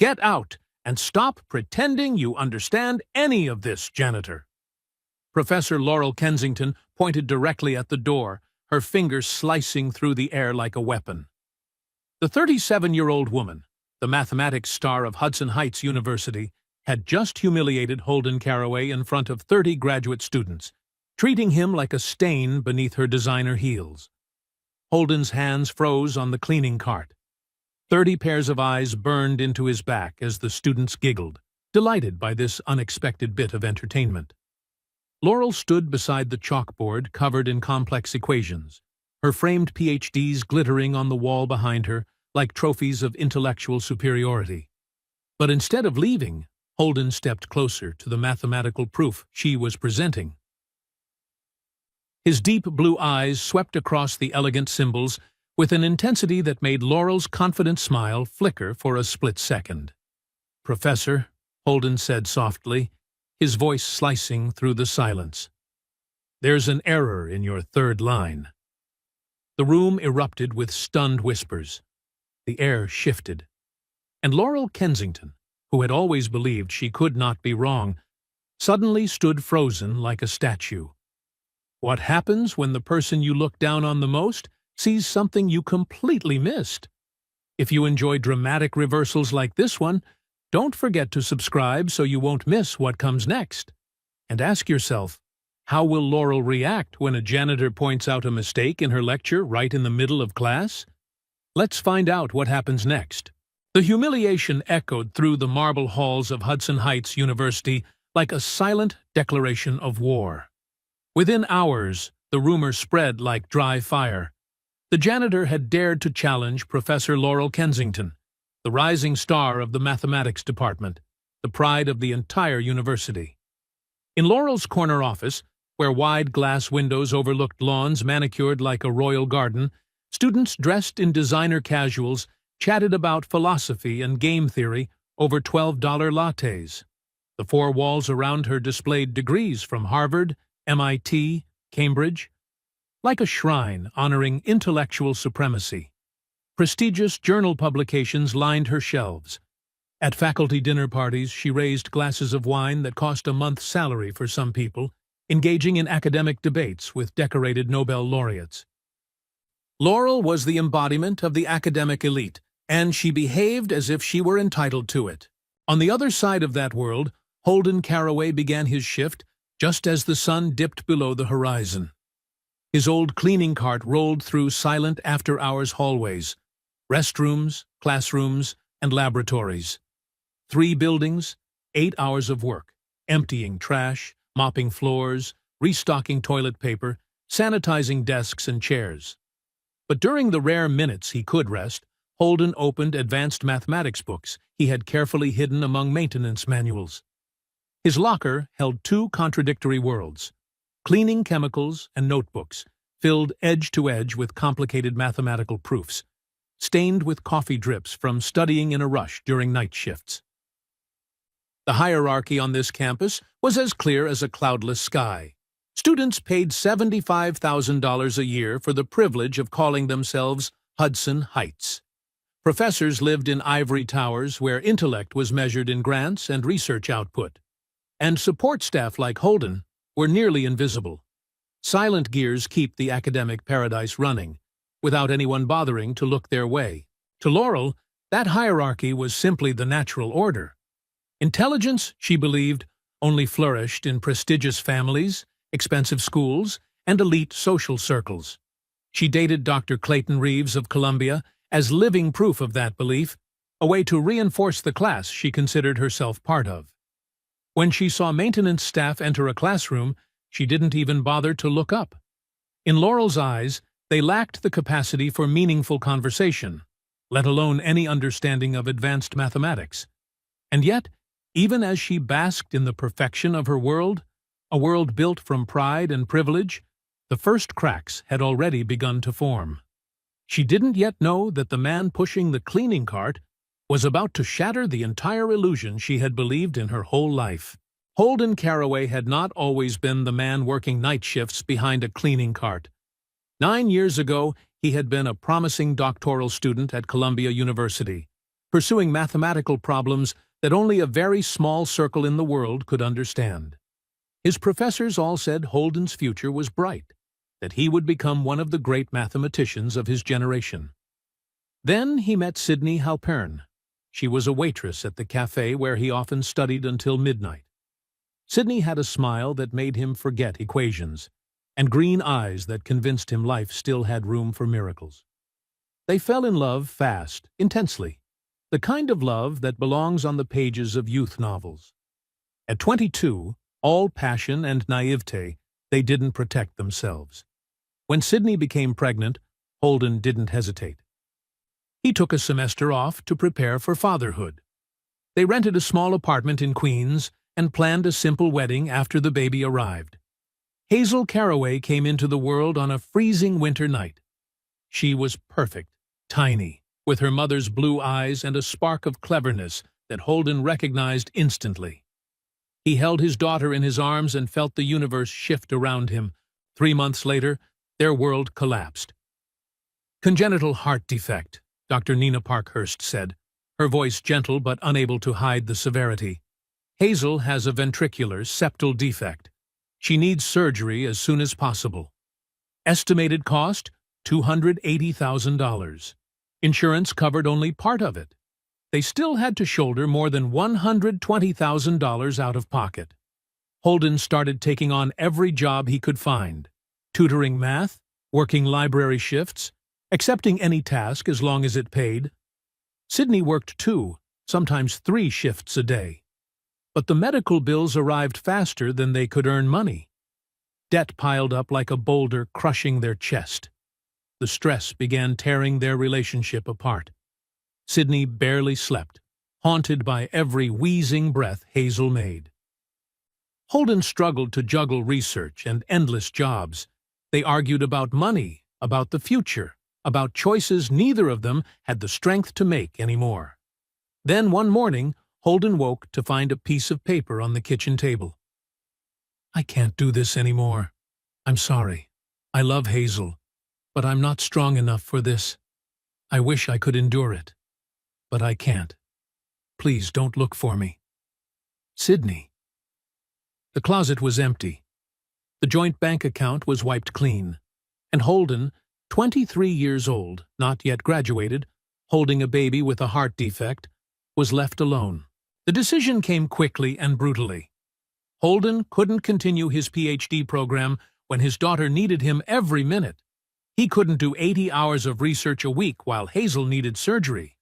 Get out and stop pretending you understand any of this, Janitor. Professor Laurel Kensington pointed directly at the door, her fingers slicing through the air like a weapon. The 37-year-old woman, the mathematics star of Hudson Heights University, had just humiliated Holden Caraway in front of 30 graduate students, treating him like a stain beneath her designer heels. Holden's hands froze on the cleaning cart. 30 pairs of eyes burned into his back as the students giggled, delighted by this unexpected bit of entertainment. Laurel stood beside the chalkboard covered in complex equations, her framed PhDs glittering on the wall behind her like trophies of intellectual superiority. But instead of leaving, Holden stepped closer to the mathematical proof she was presenting. His deep blue eyes swept across the elegant symbols with an intensity that made Laurel's confident smile flicker for a split second. "Professor," Holden said softly, his voice slicing through the silence, "there's an error in your third line." The room erupted with stunned whispers. The air shifted. And Laurel Kensington, who had always believed she could not be wrong, suddenly stood frozen like a statue. What happens when the person you look down on the most sees something you completely missed? If you enjoy dramatic reversals like this one, don't forget to subscribe so you won't miss what comes next. And ask yourself, how will Laurel react when a janitor points out a mistake in her lecture right in the middle of class? Let's find out what happens next. The humiliation echoed through the marble halls of Hudson Heights University like a silent declaration of war. Within hours, the rumor spread like dry fire. The janitor had dared to challenge Professor Laurel Kensington, the rising star of the mathematics department, the pride of the entire university. In Laurel's corner office, where wide glass windows overlooked lawns manicured like a royal garden, students dressed in designer casuals chatted about philosophy and game theory over $12 lattes. The four walls around her displayed degrees from Harvard, MIT, Cambridge, like a shrine honoring intellectual supremacy. Prestigious journal publications lined her shelves. At faculty dinner parties, she raised glasses of wine that cost a month's salary for some people, engaging in academic debates with decorated Nobel laureates. Laurel was the embodiment of the academic elite, and she behaved as if she were entitled to it. On the other side of that world, Holden Caraway began his shift just as the sun dipped below the horizon. His old cleaning cart rolled through silent after-hours hallways, restrooms, classrooms, and laboratories. 3 buildings, 8 hours of work, emptying trash, mopping floors, restocking toilet paper, sanitizing desks and chairs. But during the rare minutes he could rest, Holden opened advanced mathematics books he had carefully hidden among maintenance manuals. His locker held 2 contradictory worlds: cleaning chemicals and notebooks, filled edge to edge with complicated mathematical proofs, stained with coffee drips from studying in a rush during night shifts. The hierarchy on this campus was as clear as a cloudless sky. Students paid $75,000 a year for the privilege of calling themselves Hudson Heights. Professors lived in ivory towers where intellect was measured in grants and research output. And support staff like Holden were nearly invisible. Silent gears keep the academic paradise running, without anyone bothering to look their way. To Laurel, that hierarchy was simply the natural order. Intelligence, she believed, only flourished in prestigious families, expensive schools, and elite social circles. She dated Dr. Clayton Reeves of Columbia as living proof of that belief, a way to reinforce the class she considered herself part of. When she saw maintenance staff enter a classroom, she didn't even bother to look up. In Laurel's eyes, they lacked the capacity for meaningful conversation, let alone any understanding of advanced mathematics. And yet, even as she basked in the perfection of her world, a world built from pride and privilege, the first cracks had already begun to form. She didn't yet know that the man pushing the cleaning cart was about to shatter the entire illusion she had believed in her whole life. Holden Caraway had not always been the man working night shifts behind a cleaning cart. 9 years ago, he had been a promising doctoral student at Columbia University, pursuing mathematical problems that only a very small circle in the world could understand. His professors all said Holden's future was bright, that he would become one of the great mathematicians of his generation. Then he met Sydney Halpern. She was a waitress at the cafe where he often studied until midnight. Sydney had a smile that made him forget equations, and green eyes that convinced him life still had room for miracles. They fell in love fast, intensely, the kind of love that belongs on the pages of youth novels. At 22, all passion and naivete, they didn't protect themselves. When Sydney became pregnant, Holden didn't hesitate. He took a semester off to prepare for fatherhood. They rented a small apartment in Queens and planned a simple wedding after the baby arrived. Hazel Caraway came into the world on a freezing winter night. She was perfect, tiny, with her mother's blue eyes and a spark of cleverness that Holden recognized instantly. He held his daughter in his arms and felt the universe shift around him. 3 months later, their world collapsed. "Congenital heart defect," Dr. Nina Parkhurst said, her voice gentle but unable to hide the severity. "Hazel has a ventricular septal defect. She needs surgery as soon as possible. Estimated cost, $280,000. Insurance covered only part of it. They still had to shoulder more than $120,000 out of pocket." Holden started taking on every job he could find, tutoring math, working library shifts, accepting any task as long as it paid. Sydney worked 2, sometimes 3 shifts a day. But the medical bills arrived faster than they could earn money. Debt piled up like a boulder, crushing their chest. The stress began tearing their relationship apart. Sydney barely slept, haunted by every wheezing breath Hazel made. Holden struggled to juggle research and endless jobs. They argued about money, about the future, about choices neither of them had the strength to make anymore. Then one morning, Holden woke to find a piece of paper on the kitchen table. "I can't do this anymore. I'm sorry. I love Hazel, but I'm not strong enough for this. I wish I could endure it, but I can't. Please don't look for me. Sydney." The closet was empty. The joint bank account was wiped clean, and Holden, 23 years old, not yet graduated, holding a baby with a heart defect, was left alone. The decision came quickly and brutally. Holden couldn't continue his PhD program when his daughter needed him every minute. He couldn't do 80 hours of research a week while Hazel needed surgery.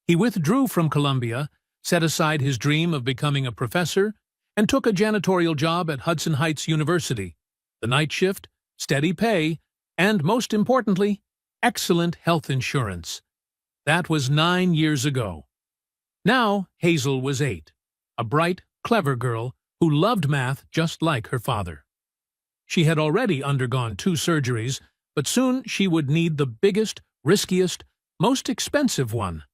He withdrew from Columbia, set aside his dream of becoming a professor, and took a janitorial job at Hudson Heights University. The night shift, steady pay, and most importantly, excellent health insurance. That was 9 years ago. Now Hazel was 8, a bright, clever girl who loved math just like her father. She had already undergone 2 surgeries, but soon she would need the biggest, riskiest, most expensive one.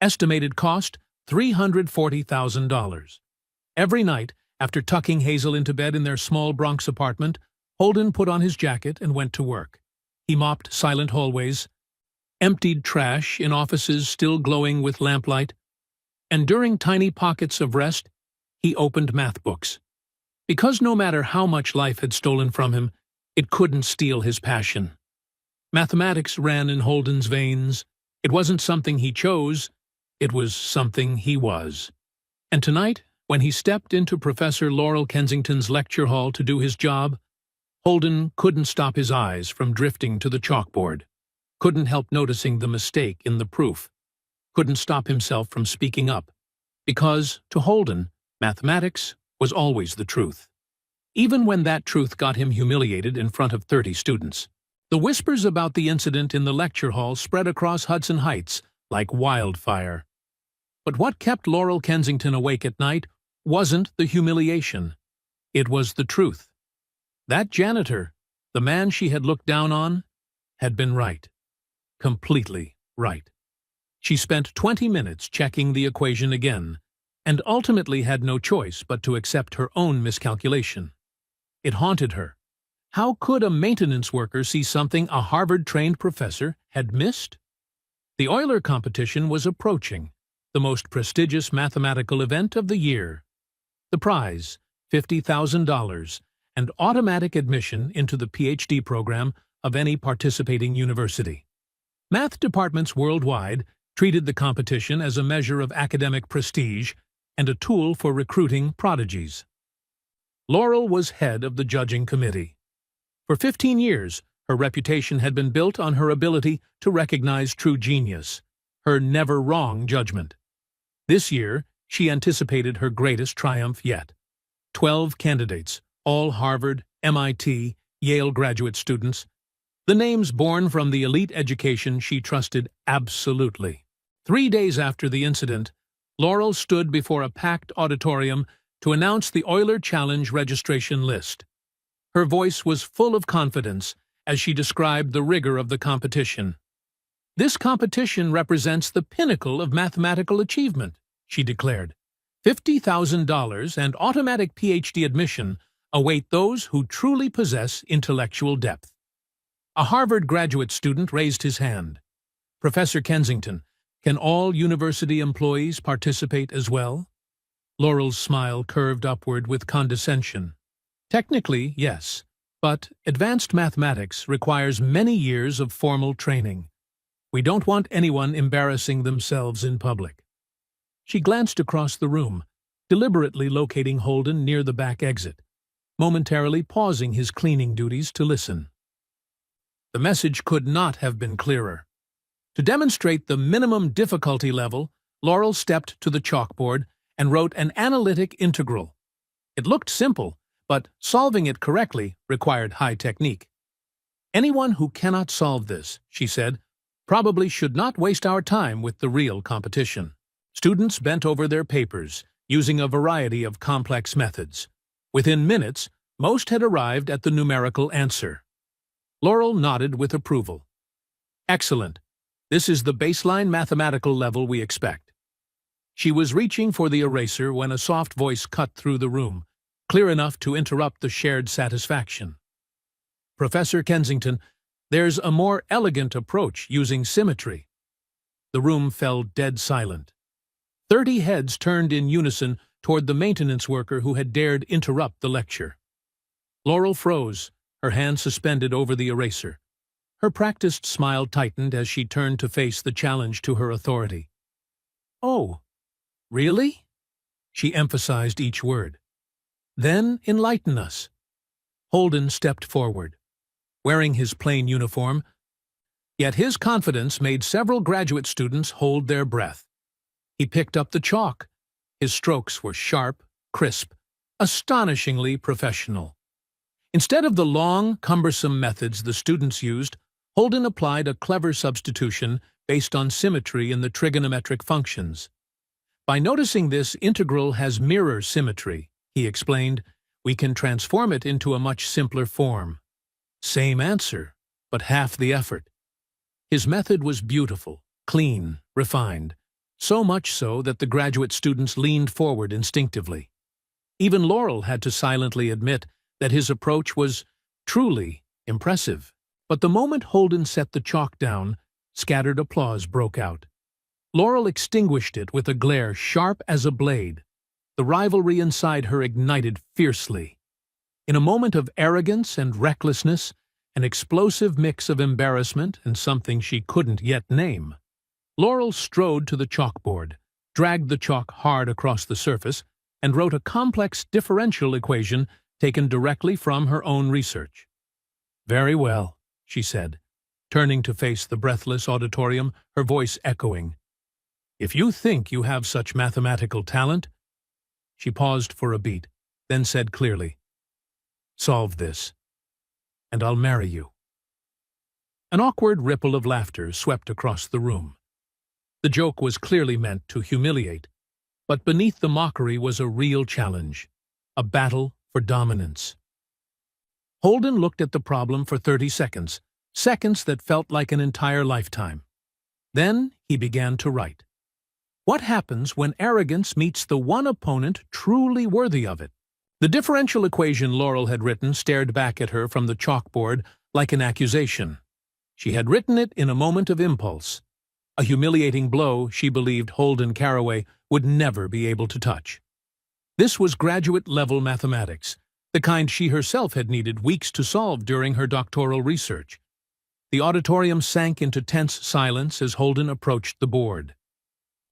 Estimated cost, $340,000. Every night, after tucking Hazel into bed in their small Bronx apartment, Holden put on his jacket and went to work. He mopped silent hallways, emptied trash in offices still glowing with lamplight, and during tiny pockets of rest, he opened math books. Because no matter how much life had stolen from him, it couldn't steal his passion. Mathematics ran in Holden's veins. It wasn't something he chose, it was something he was. And tonight, when he stepped into Professor Laurel Kensington's lecture hall to do his job, Holden couldn't stop his eyes from drifting to the chalkboard, couldn't help noticing the mistake in the proof, couldn't stop himself from speaking up, because, to Holden, mathematics was always the truth. Even when that truth got him humiliated in front of 30 students. The whispers about the incident in the lecture hall spread across Hudson Heights like wildfire. But what kept Laurel Kensington awake at night wasn't the humiliation. It was the truth. That janitor, the man she had looked down on, had been right. Completely right. She spent 20 minutes checking the equation again, and ultimately had no choice but to accept her own miscalculation. It haunted her. How could a maintenance worker see something a Harvard-trained professor had missed? The Euler competition was approaching, the most prestigious mathematical event of the year. The prize, $50,000, and automatic admission into the PhD program of any participating university. Math departments worldwide treated the competition as a measure of academic prestige and a tool for recruiting prodigies. Laurel was head of the judging committee. For 15 years, her reputation had been built on her ability to recognize true genius, her never-wrong judgment. This year, she anticipated her greatest triumph yet. 12 candidates, all Harvard, MIT, Yale graduate students, the names born from the elite education she trusted absolutely. 3 days after the incident, Laurel stood before a packed auditorium to announce the Euler Challenge registration list. Her voice was full of confidence as she described the rigor of the competition. "This competition represents the pinnacle of mathematical achievement," she declared. $50,000 and automatic PhD admission await those who truly possess intellectual depth. A Harvard graduate student raised his hand. "Professor Kensington, can all university employees participate as well?" Laurel's smile curved upward with condescension. "Technically, yes, but advanced mathematics requires many years of formal training. We don't want anyone embarrassing themselves in public." She glanced across the room, deliberately locating Holden near the back exit, momentarily pausing his cleaning duties to listen. The message could not have been clearer. To demonstrate the minimum difficulty level, Laurel stepped to the chalkboard and wrote an analytic integral. It looked simple, but solving it correctly required high technique. "Anyone who cannot solve this," she said, "probably should not waste our time with the real competition." Students bent over their papers, using a variety of complex methods. Within minutes, most had arrived at the numerical answer. Laurel nodded with approval. "Excellent. This is the baseline mathematical level we expect." She was reaching for the eraser when a soft voice cut through the room, clear enough to interrupt the shared satisfaction. "Professor Kensington, there's a more elegant approach using symmetry." The room fell dead silent. 30 heads turned in unison toward the maintenance worker who had dared interrupt the lecture. Laurel froze, her hand suspended over the eraser. Her practiced smile tightened as she turned to face the challenge to her authority. "Oh, really?" She emphasized each word. "Then enlighten us." Holden stepped forward, wearing his plain uniform, yet his confidence made several graduate students hold their breath. He picked up the chalk. His strokes were sharp, crisp, astonishingly professional. Instead of the long, cumbersome methods the students used, Holden applied a clever substitution based on symmetry in the trigonometric functions. "By noticing this integral has mirror symmetry," he explained, "we can transform it into a much simpler form. Same answer, but half the effort." His method was beautiful, clean, refined, so much so that the graduate students leaned forward instinctively. Even Laurel had to silently admit that his approach was truly impressive. But the moment Holden set the chalk down, scattered applause broke out. Laurel extinguished it with a glare sharp as a blade. The rivalry inside her ignited fiercely. In a moment of arrogance and recklessness, an explosive mix of embarrassment and something she couldn't yet name, Laurel strode to the chalkboard, dragged the chalk hard across the surface, and wrote a complex differential equation taken directly from her own research. "Very well," she said, turning to face the breathless auditorium, her voice echoing. "If you think you have such mathematical talent—" She paused for a beat, then said clearly, "Solve this, and I'll marry you." An awkward ripple of laughter swept across the room. The joke was clearly meant to humiliate, but beneath the mockery was a real challenge, a battle for dominance. Holden looked at the problem for 30 seconds, seconds that felt like an entire lifetime. Then he began to write. What happens when arrogance meets the one opponent truly worthy of it? The differential equation Laurel had written stared back at her from the chalkboard like an accusation. She had written it in a moment of impulse. a humiliating blow she believed Holden Caraway would never be able to touch. This was graduate-level mathematics, the kind she herself had needed weeks to solve during her doctoral research. The auditorium sank into tense silence as Holden approached the board.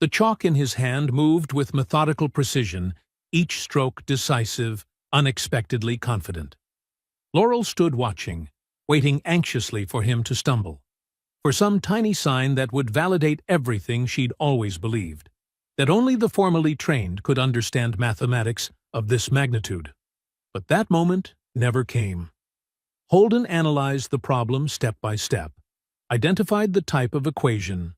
The chalk in his hand moved with methodical precision, each stroke decisive, unexpectedly confident. Laurel stood watching, waiting anxiously for him to stumble, for some tiny sign that would validate everything she'd always believed, that only the formally trained could understand mathematics of this magnitude. But that moment never came. Holden analyzed the problem step by step, identified the type of equation,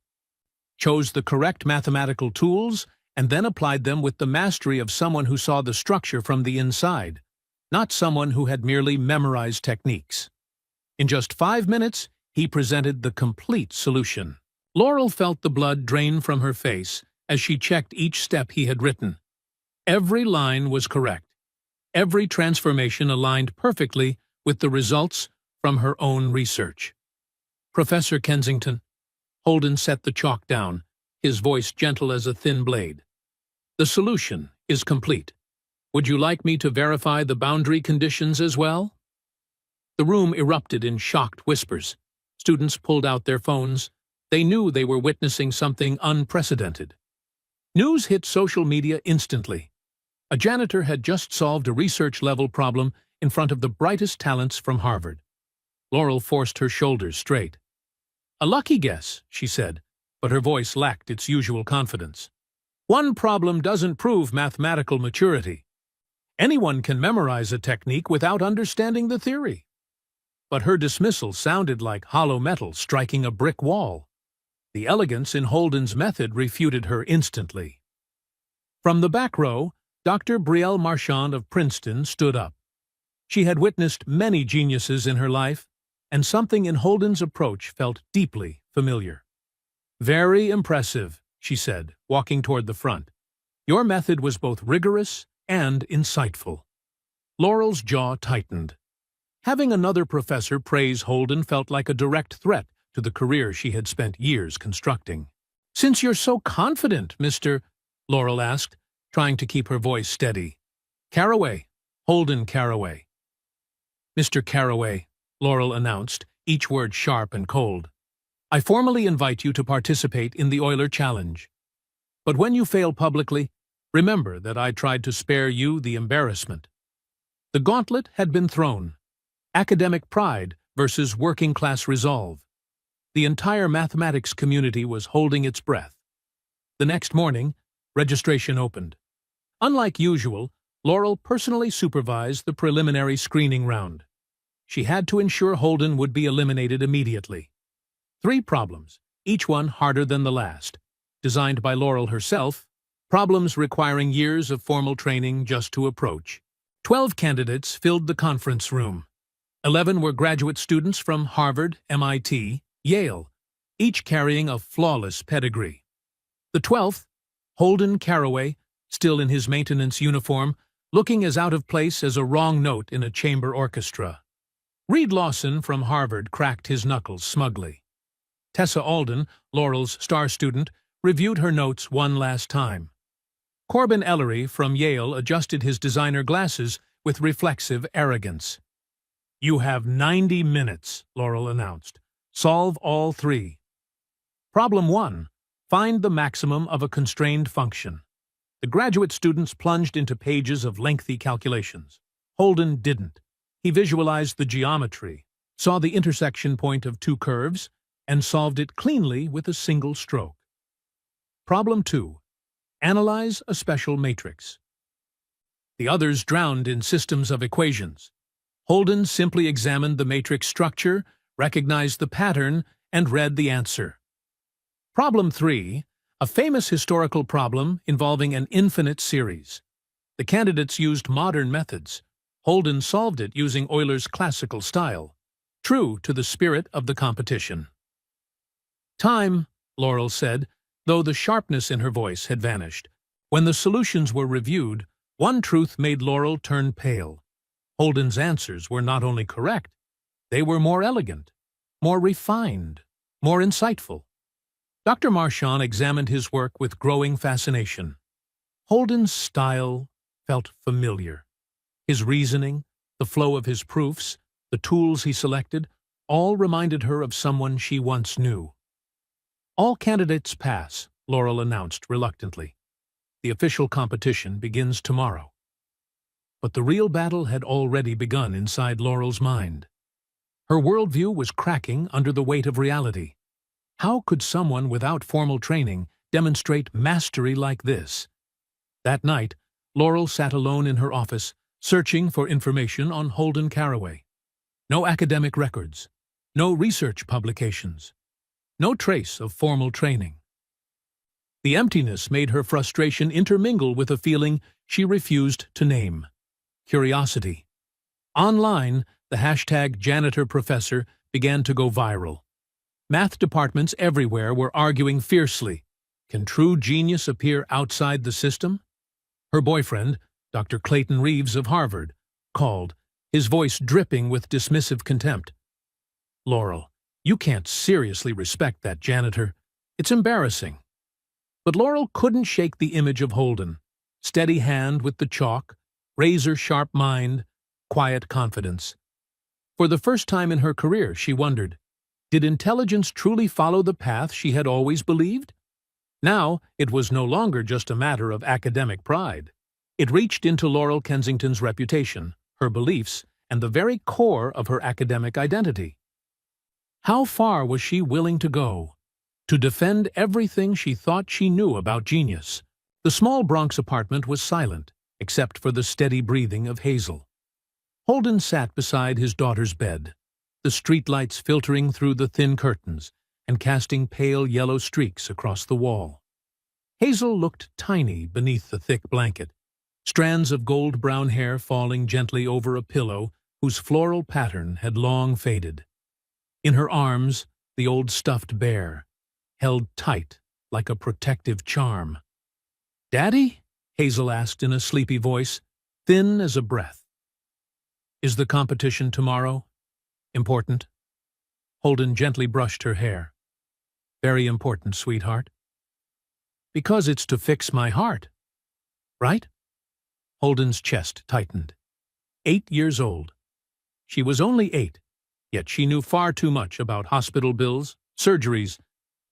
chose the correct mathematical tools, and then applied them with the mastery of someone who saw the structure from the inside, not someone who had merely memorized techniques. In just 5 minutes, he presented the complete solution. Laurel felt the blood drain from her face as she checked each step he had written. Every line was correct. Every transformation aligned perfectly with the results from her own research. "Professor Kensington," Holden set the chalk down, his voice gentle as a thin blade. "The solution is complete. Would you like me to verify the boundary conditions as well?" The room erupted in shocked whispers. Students pulled out their phones. They knew they were witnessing something unprecedented. News hit social media instantly. A janitor had just solved a research-level problem in front of the brightest talents from Harvard. Laurel forced her shoulders straight. "A lucky guess," she said, but her voice lacked its usual confidence. "One problem doesn't prove mathematical maturity. Anyone can memorize a technique without understanding the theory." But her dismissal sounded like hollow metal striking a brick wall. The elegance in Holden's method refuted her instantly. From the back row, Dr. Brielle Marchand of Princeton stood up. She had witnessed many geniuses in her life, and something in Holden's approach felt deeply familiar. "Very impressive," she said, walking toward the front. "Your method was both rigorous and insightful." Laurel's jaw tightened. Having another professor praise Holden felt like a direct threat to the career she had spent years constructing. "Since you're so confident, Mr. Laurel asked, trying to keep her voice steady. "Caraway, Holden Caraway." "Mr. Caraway," Laurel announced, each word sharp and cold. "I formally invite you to participate in the Euler Challenge. But when you fail publicly, remember that I tried to spare you the embarrassment." The gauntlet had been thrown. Academic pride versus working-class resolve. The entire mathematics community was holding its breath. The next morning, registration opened. Unlike usual, Laurel personally supervised the preliminary screening round. She had to ensure Holden would be eliminated immediately. 3 problems, each one harder than the last, designed by Laurel herself, problems requiring years of formal training just to approach. 12 candidates filled the conference room. 11 were graduate students from Harvard, MIT, Yale, each carrying a flawless pedigree. The 12th, Holden Caraway, still in his maintenance uniform, looking as out of place as a wrong note in a chamber orchestra. Reed Lawson from Harvard cracked his knuckles smugly. Tessa Alden, Laurel's star student, reviewed her notes one last time. Corbin Ellery from Yale adjusted his designer glasses with reflexive arrogance. "You have 90 minutes, Laurel announced. "Solve all 3. Problem 1. Find the maximum of a constrained function." The graduate students plunged into pages of lengthy calculations. Holden didn't. He visualized the geometry, saw the intersection point of 2 curves, and solved it cleanly with a single stroke. Problem 2. Analyze a special matrix. The others drowned in systems of equations. Holden simply examined the matrix structure, recognized the pattern, and read the answer. Problem 3. A famous historical problem involving an infinite series. The candidates used modern methods. Holden solved it using Euler's classical style, true to the spirit of the competition. "Time," Laurel said, though the sharpness in her voice had vanished. When the solutions were reviewed, one truth made Laurel turn pale. Holden's answers were not only correct, they were more elegant, more refined, more insightful. Dr. Marchand examined his work with growing fascination. Holden's style felt familiar. His reasoning, the flow of his proofs, the tools he selected, all reminded her of someone she once knew. "All candidates pass," Laurel announced reluctantly. "The official competition begins tomorrow." But the real battle had already begun inside Laurel's mind. Her worldview was cracking under the weight of reality. How could someone without formal training demonstrate mastery like this? That night, Laurel sat alone in her office, searching for information on Holden Caraway. No academic records, no research publications, no trace of formal training. The emptiness made her frustration intermingle with a feeling she refused to name: curiosity. Online, the hashtag Janitor Professor began to go viral. Math departments everywhere were arguing fiercely. Can true genius appear outside the system? Her boyfriend, Dr. Clayton Reeves of Harvard, called, his voice dripping with dismissive contempt. "Laurel, you can't seriously respect that janitor. It's embarrassing." But Laurel couldn't shake the image of Holden. Steady hand with the chalk, razor-sharp mind, quiet confidence. For the first time in her career, she wondered, did intelligence truly follow the path she had always believed? Now, it was no longer just a matter of academic pride. It reached into Laurel Kensington's reputation, her beliefs, and the very core of her academic identity. How far was she willing to go? To defend everything she thought she knew about genius. The small Bronx apartment was silent, except for the steady breathing of Hazel. Holden sat beside his daughter's bed, the streetlights filtering through the thin curtains and casting pale yellow streaks across the wall. Hazel looked tiny beneath the thick blanket, strands of gold-brown hair falling gently over a pillow whose floral pattern had long faded. In her arms, the old stuffed bear, held tight like a protective charm. "Daddy?" Hazel asked in a sleepy voice, thin as a breath. "Is the competition tomorrow important?" Holden gently brushed her hair. "Very important, sweetheart." "Because it's to fix my heart, right?" Holden's chest tightened. 8 years old. She was only 8, yet she knew far too much about hospital bills, surgeries,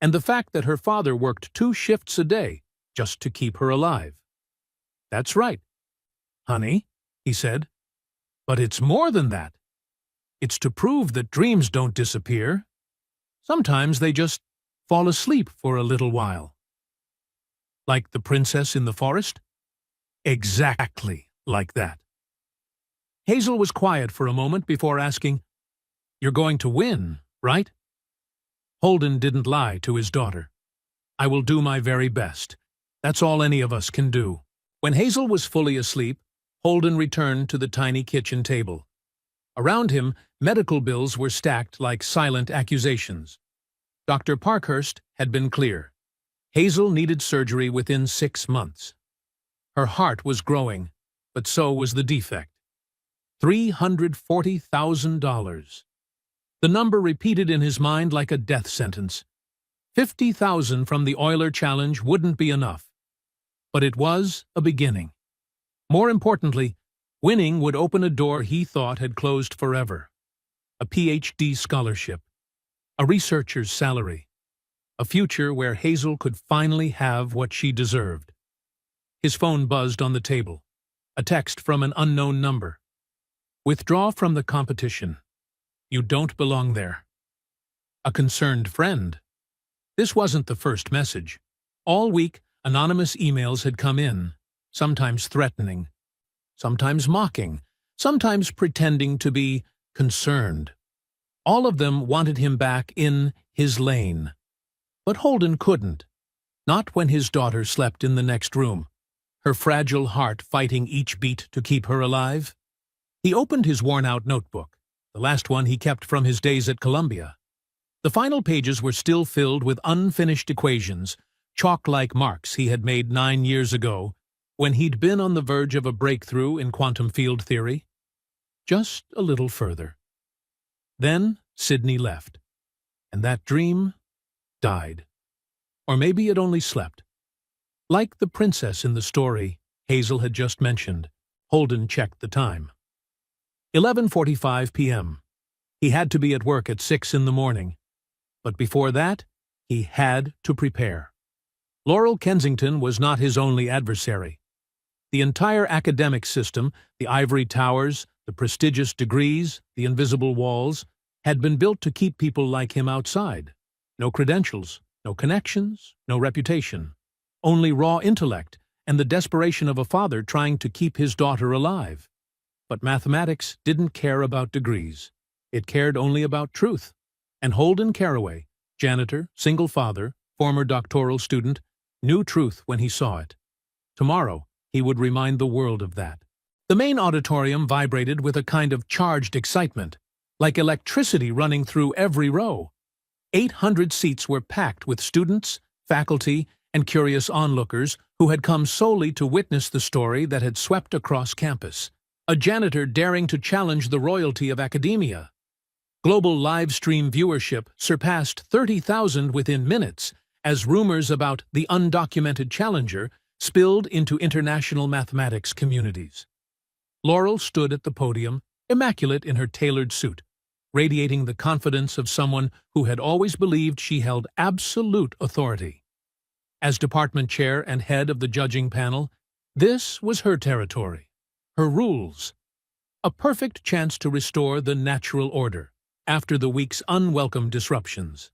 and the fact that her father worked 2 shifts a day just to keep her alive. "That's right, honey," he said. "But it's more than that. It's to prove that dreams don't disappear. Sometimes they just fall asleep for a little while." "Like the princess in the forest?" "Exactly like that." Hazel was quiet for a moment before asking, "You're going to win, right?" Holden didn't lie to his daughter. "I will do my very best. That's all any of us can do." When Hazel was fully asleep, Holden returned to the tiny kitchen table. Around him, medical bills were stacked like silent accusations. Dr. Parkhurst had been clear. Hazel needed surgery within 6 months. Her heart was growing, but so was the defect. $340,000. The number repeated in his mind like a death sentence. 50,000 from the Euler Challenge wouldn't be enough. But it was a beginning. More importantly, winning would open a door he thought had closed forever. A PhD scholarship, a researcher's salary, a future where Hazel could finally have what she deserved. His phone buzzed on the table. A text from an unknown number. "Withdraw from the competition. You don't belong there." A concerned friend. This wasn't the first message. All week, anonymous emails had come in, sometimes threatening, sometimes mocking, sometimes pretending to be concerned. All of them wanted him back in his lane. But Holden couldn't. Not when his daughter slept in the next room, her fragile heart fighting each beat to keep her alive. He opened his worn-out notebook, the last one he kept from his days at Columbia. The final pages were still filled with unfinished equations, chalk-like marks he had made 9 years ago, when he'd been on the verge of a breakthrough in quantum field theory. Just a little further. Then Sydney left, and that dream died. Or maybe it only slept. Like the princess in the story Hazel had just mentioned, Holden checked the time. 11:45 p.m. He had to be at work at 6 in the morning. But before that, he had to prepare. Laurel Kensington was not his only adversary. The entire academic system, the ivory towers, the prestigious degrees, the invisible walls, had been built to keep people like him outside. No credentials, no connections, no reputation. Only raw intellect and the desperation of a father trying to keep his daughter alive. But mathematics didn't care about degrees. It cared only about truth. And Holden Caraway, janitor, single father, former doctoral student, knew truth when he saw it. Tomorrow, he would remind the world of that. The main auditorium vibrated with a kind of charged excitement, like electricity running through every row. 800 seats were packed with students, faculty, and curious onlookers who had come solely to witness the story that had swept across campus. A janitor daring to challenge the royalty of academia. Global live stream viewership surpassed 30,000 within minutes as rumors about the undocumented challenger spilled into international mathematics communities. Laurel stood at the podium, immaculate in her tailored suit, radiating the confidence of someone who had always believed she held absolute authority. As department chair and head of the judging panel, this was her territory, her rules. A perfect chance to restore the natural order after the week's unwelcome disruptions.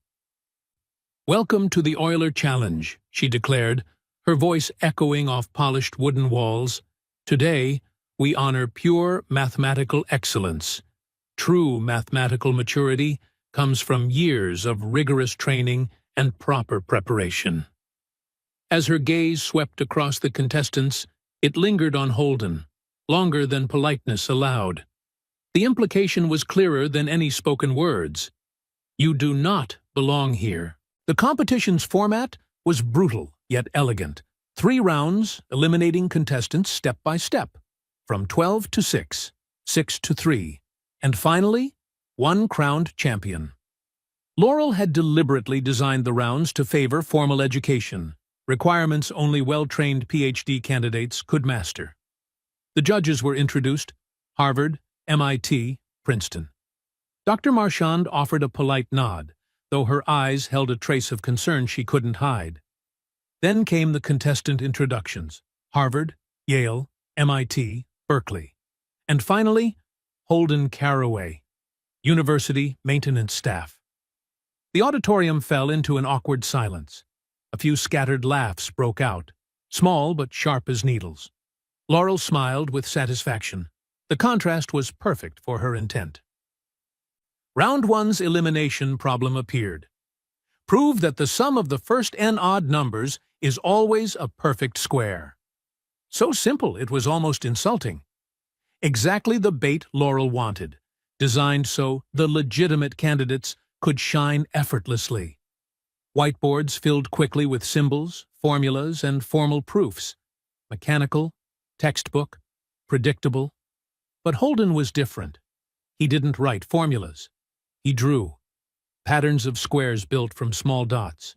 "Welcome to the Euler Challenge," she declared, her voice echoing off polished wooden walls. "Today, we honor pure mathematical excellence. True mathematical maturity comes from years of rigorous training and proper preparation." As her gaze swept across the contestants, it lingered on Holden, longer than politeness allowed. The implication was clearer than any spoken words. You do not belong here. The competition's format was brutal yet elegant. 3 rounds, eliminating contestants step by step, from 12 to 6, 6 to 3, and finally, one crowned champion. Laurel had deliberately designed the rounds to favor formal education, requirements only well-trained PhD candidates could master. The judges were introduced: Harvard, MIT, Princeton. Dr. Marchand offered a polite nod, though her eyes held a trace of concern she couldn't hide. Then came the contestant introductions: Harvard, Yale, MIT, Berkeley. And finally, Holden Caraway, university maintenance staff. The auditorium fell into an awkward silence. A few scattered laughs broke out, small but sharp as needles. Laurel smiled with satisfaction. The contrast was perfect for her intent. Round 1's elimination problem appeared. Prove that the sum of the first n odd numbers is always a perfect square. So simple it was almost insulting. Exactly the bait Laurel wanted, designed so the legitimate candidates could shine effortlessly. Whiteboards filled quickly with symbols, formulas, and formal proofs. Mechanical, textbook, predictable. But Holden was different. He didn't write formulas. He drew. Patterns of squares built from small dots,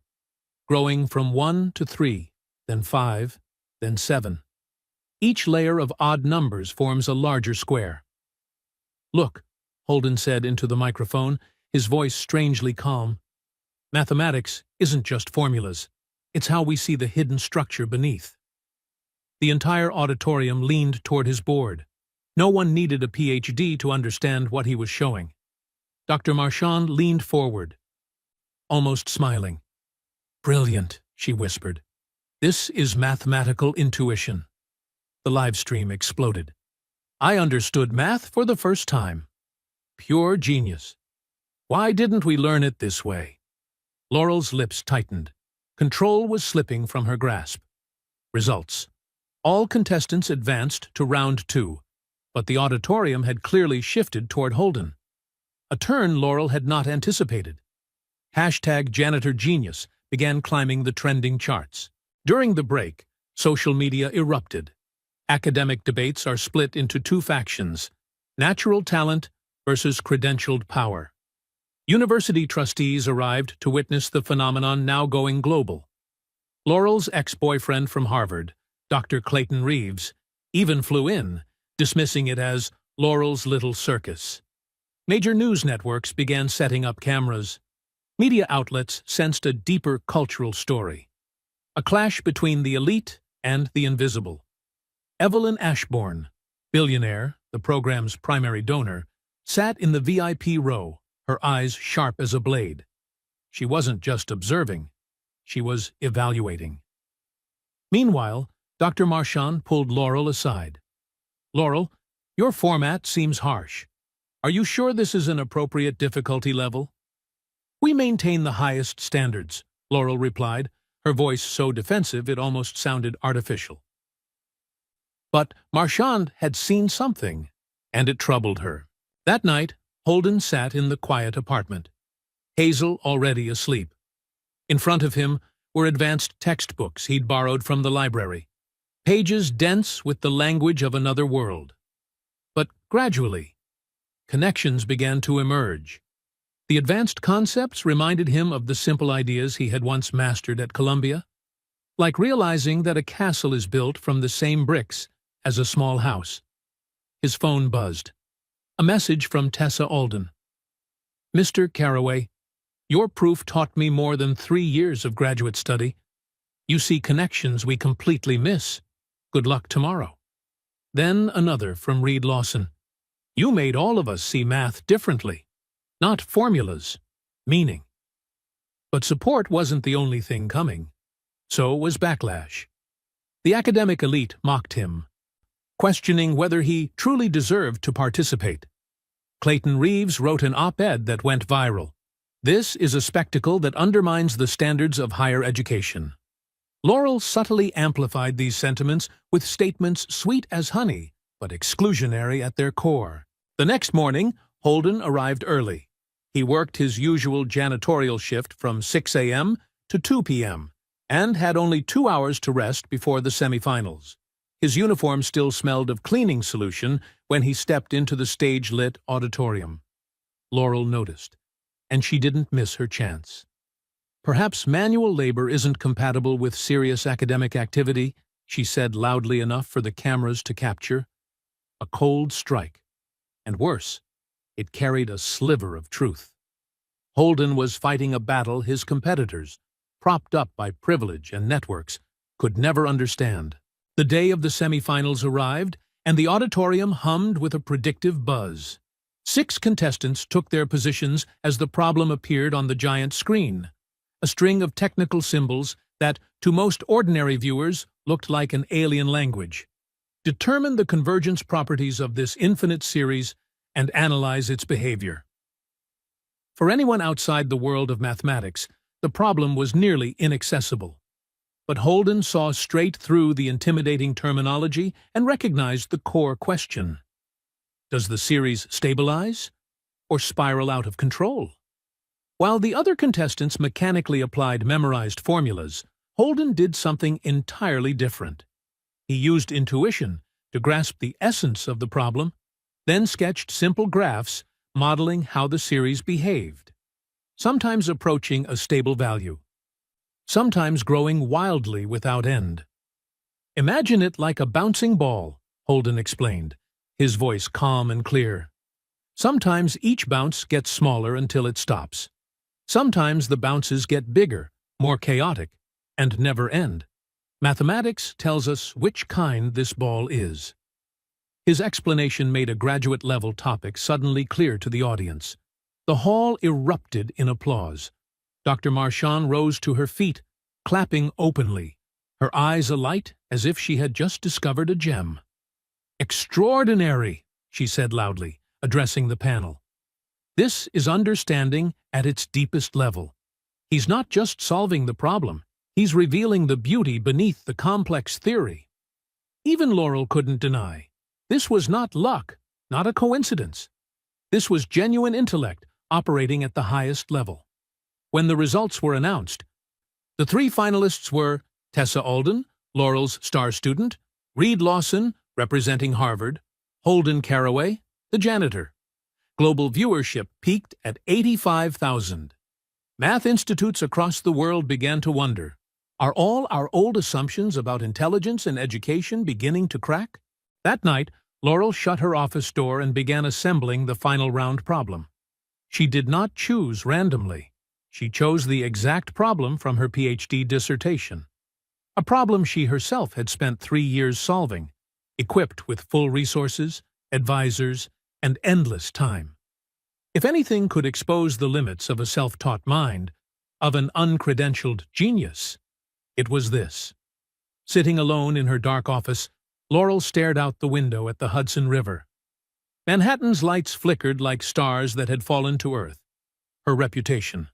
growing from 1 to 3, then 5, then 7. Each layer of odd numbers forms a larger square. "Look," Holden said into the microphone, his voice strangely calm. "Mathematics isn't just formulas. It's how we see the hidden structure beneath." The entire auditorium leaned toward his board. No one needed a PhD to understand what he was showing. Dr. Marchand leaned forward, almost smiling. "Brilliant," she whispered. "This is mathematical intuition." The live stream exploded. "I understood math for the first time. Pure genius. Why didn't we learn it this way?" Laurel's lips tightened. Control was slipping from her grasp. Results. All contestants advanced to round 2, but the auditorium had clearly shifted toward Holden. A turn Laurel had not anticipated. #JanitorGenius began climbing the trending charts. During the break, social media erupted. Academic debates are split into 2 factions: natural talent versus credentialed power. University trustees arrived to witness the phenomenon now going global. Laurel's ex-boyfriend from Harvard, Dr. Clayton Reeves, even flew in, dismissing it as Laurel's little circus. Major news networks began setting up cameras. Media outlets sensed a deeper cultural story, a clash between the elite and the invisible. Evelyn Ashbourne, billionaire, the program's primary donor, sat in the VIP row, her eyes sharp as a blade. She wasn't just observing, she was evaluating. Meanwhile, Dr. Marchand pulled Laurel aside. "Laurel, your format seems harsh. Are you sure this is an appropriate difficulty level?" "We maintain the highest standards," Laurel replied, her voice so defensive it almost sounded artificial. But Marchand had seen something, and it troubled her. That night, Holden sat in the quiet apartment, Hazel already asleep. In front of him were advanced textbooks he'd borrowed from the library, pages dense with the language of another world. But gradually, connections began to emerge. The advanced concepts reminded him of the simple ideas he had once mastered at Columbia, like realizing that a castle is built from the same bricks as a small house. His phone buzzed. A message from Tessa Alden. "Mr. Carraway, your proof taught me more than 3 years of graduate study. You see connections we completely miss. Good luck tomorrow." Then another from Reed Lawson. "You made all of us see math differently. Not formulas, meaning." But support wasn't the only thing coming. So was backlash. The academic elite mocked him, questioning whether he truly deserved to participate. Clayton Reeves wrote an op-ed that went viral. "This is a spectacle that undermines the standards of higher education." Laurel subtly amplified these sentiments with statements sweet as honey, but exclusionary at their core. The next morning, Holden arrived early. He worked his usual janitorial shift from 6 a.m. to 2 p.m. and had only 2 hours to rest before the semifinals. His uniform still smelled of cleaning solution when he stepped into the stage-lit auditorium. Laurel noticed, and she didn't miss her chance. "Perhaps manual labor isn't compatible with serious academic activity," she said loudly enough for the cameras to capture. A cold strike. And worse, it carried a sliver of truth. Holden was fighting a battle his competitors, propped up by privilege and networks, could never understand. The day of the semifinals arrived, and the auditorium hummed with a predictive buzz. 6 contestants took their positions as the problem appeared on the giant screen, a string of technical symbols that, to most ordinary viewers, looked like an alien language. Determine the convergence properties of this infinite series and analyze its behavior. For anyone outside the world of mathematics, the problem was nearly inaccessible. But Holden saw straight through the intimidating terminology and recognized the core question. Does the series stabilize or spiral out of control? While the other contestants mechanically applied memorized formulas, Holden did something entirely different. He used intuition to grasp the essence of the problem, then sketched simple graphs modeling how the series behaved, sometimes approaching a stable value, sometimes growing wildly without end. "Imagine it like a bouncing ball," Holden explained, his voice calm and clear. "Sometimes each bounce gets smaller until it stops. Sometimes the bounces get bigger, more chaotic, and never end. Mathematics tells us which kind this ball is." His explanation made a graduate-level topic suddenly clear to the audience. The hall erupted in applause. Dr. Marchand rose to her feet, clapping openly, her eyes alight as if she had just discovered a gem. "Extraordinary," she said loudly, addressing the panel. "This is understanding at its deepest level. He's not just solving the problem, he's revealing the beauty beneath the complex theory." Even Laurel couldn't deny. This was not luck, not a coincidence. This was genuine intellect operating at the highest level. When the results were announced, the 3 finalists were Tessa Alden, Laurel's star student, Reed Lawson, representing Harvard, Holden Carraway, the janitor. Global viewership peaked at 85,000. Math institutes across the world began to wonder, Are all our old assumptions about intelligence and education beginning to crack? That night, Laurel shut her office door and began assembling the final round problem. She did not choose randomly. She chose the exact problem from her PhD dissertation. A problem she herself had spent 3 years solving, equipped with full resources, advisors, and endless time. If anything could expose the limits of a self-taught mind, of an uncredentialed genius, it was this. Sitting alone in her dark office, Laurel stared out the window at the Hudson River. Manhattan's lights flickered like stars that had fallen to earth. Her reputation,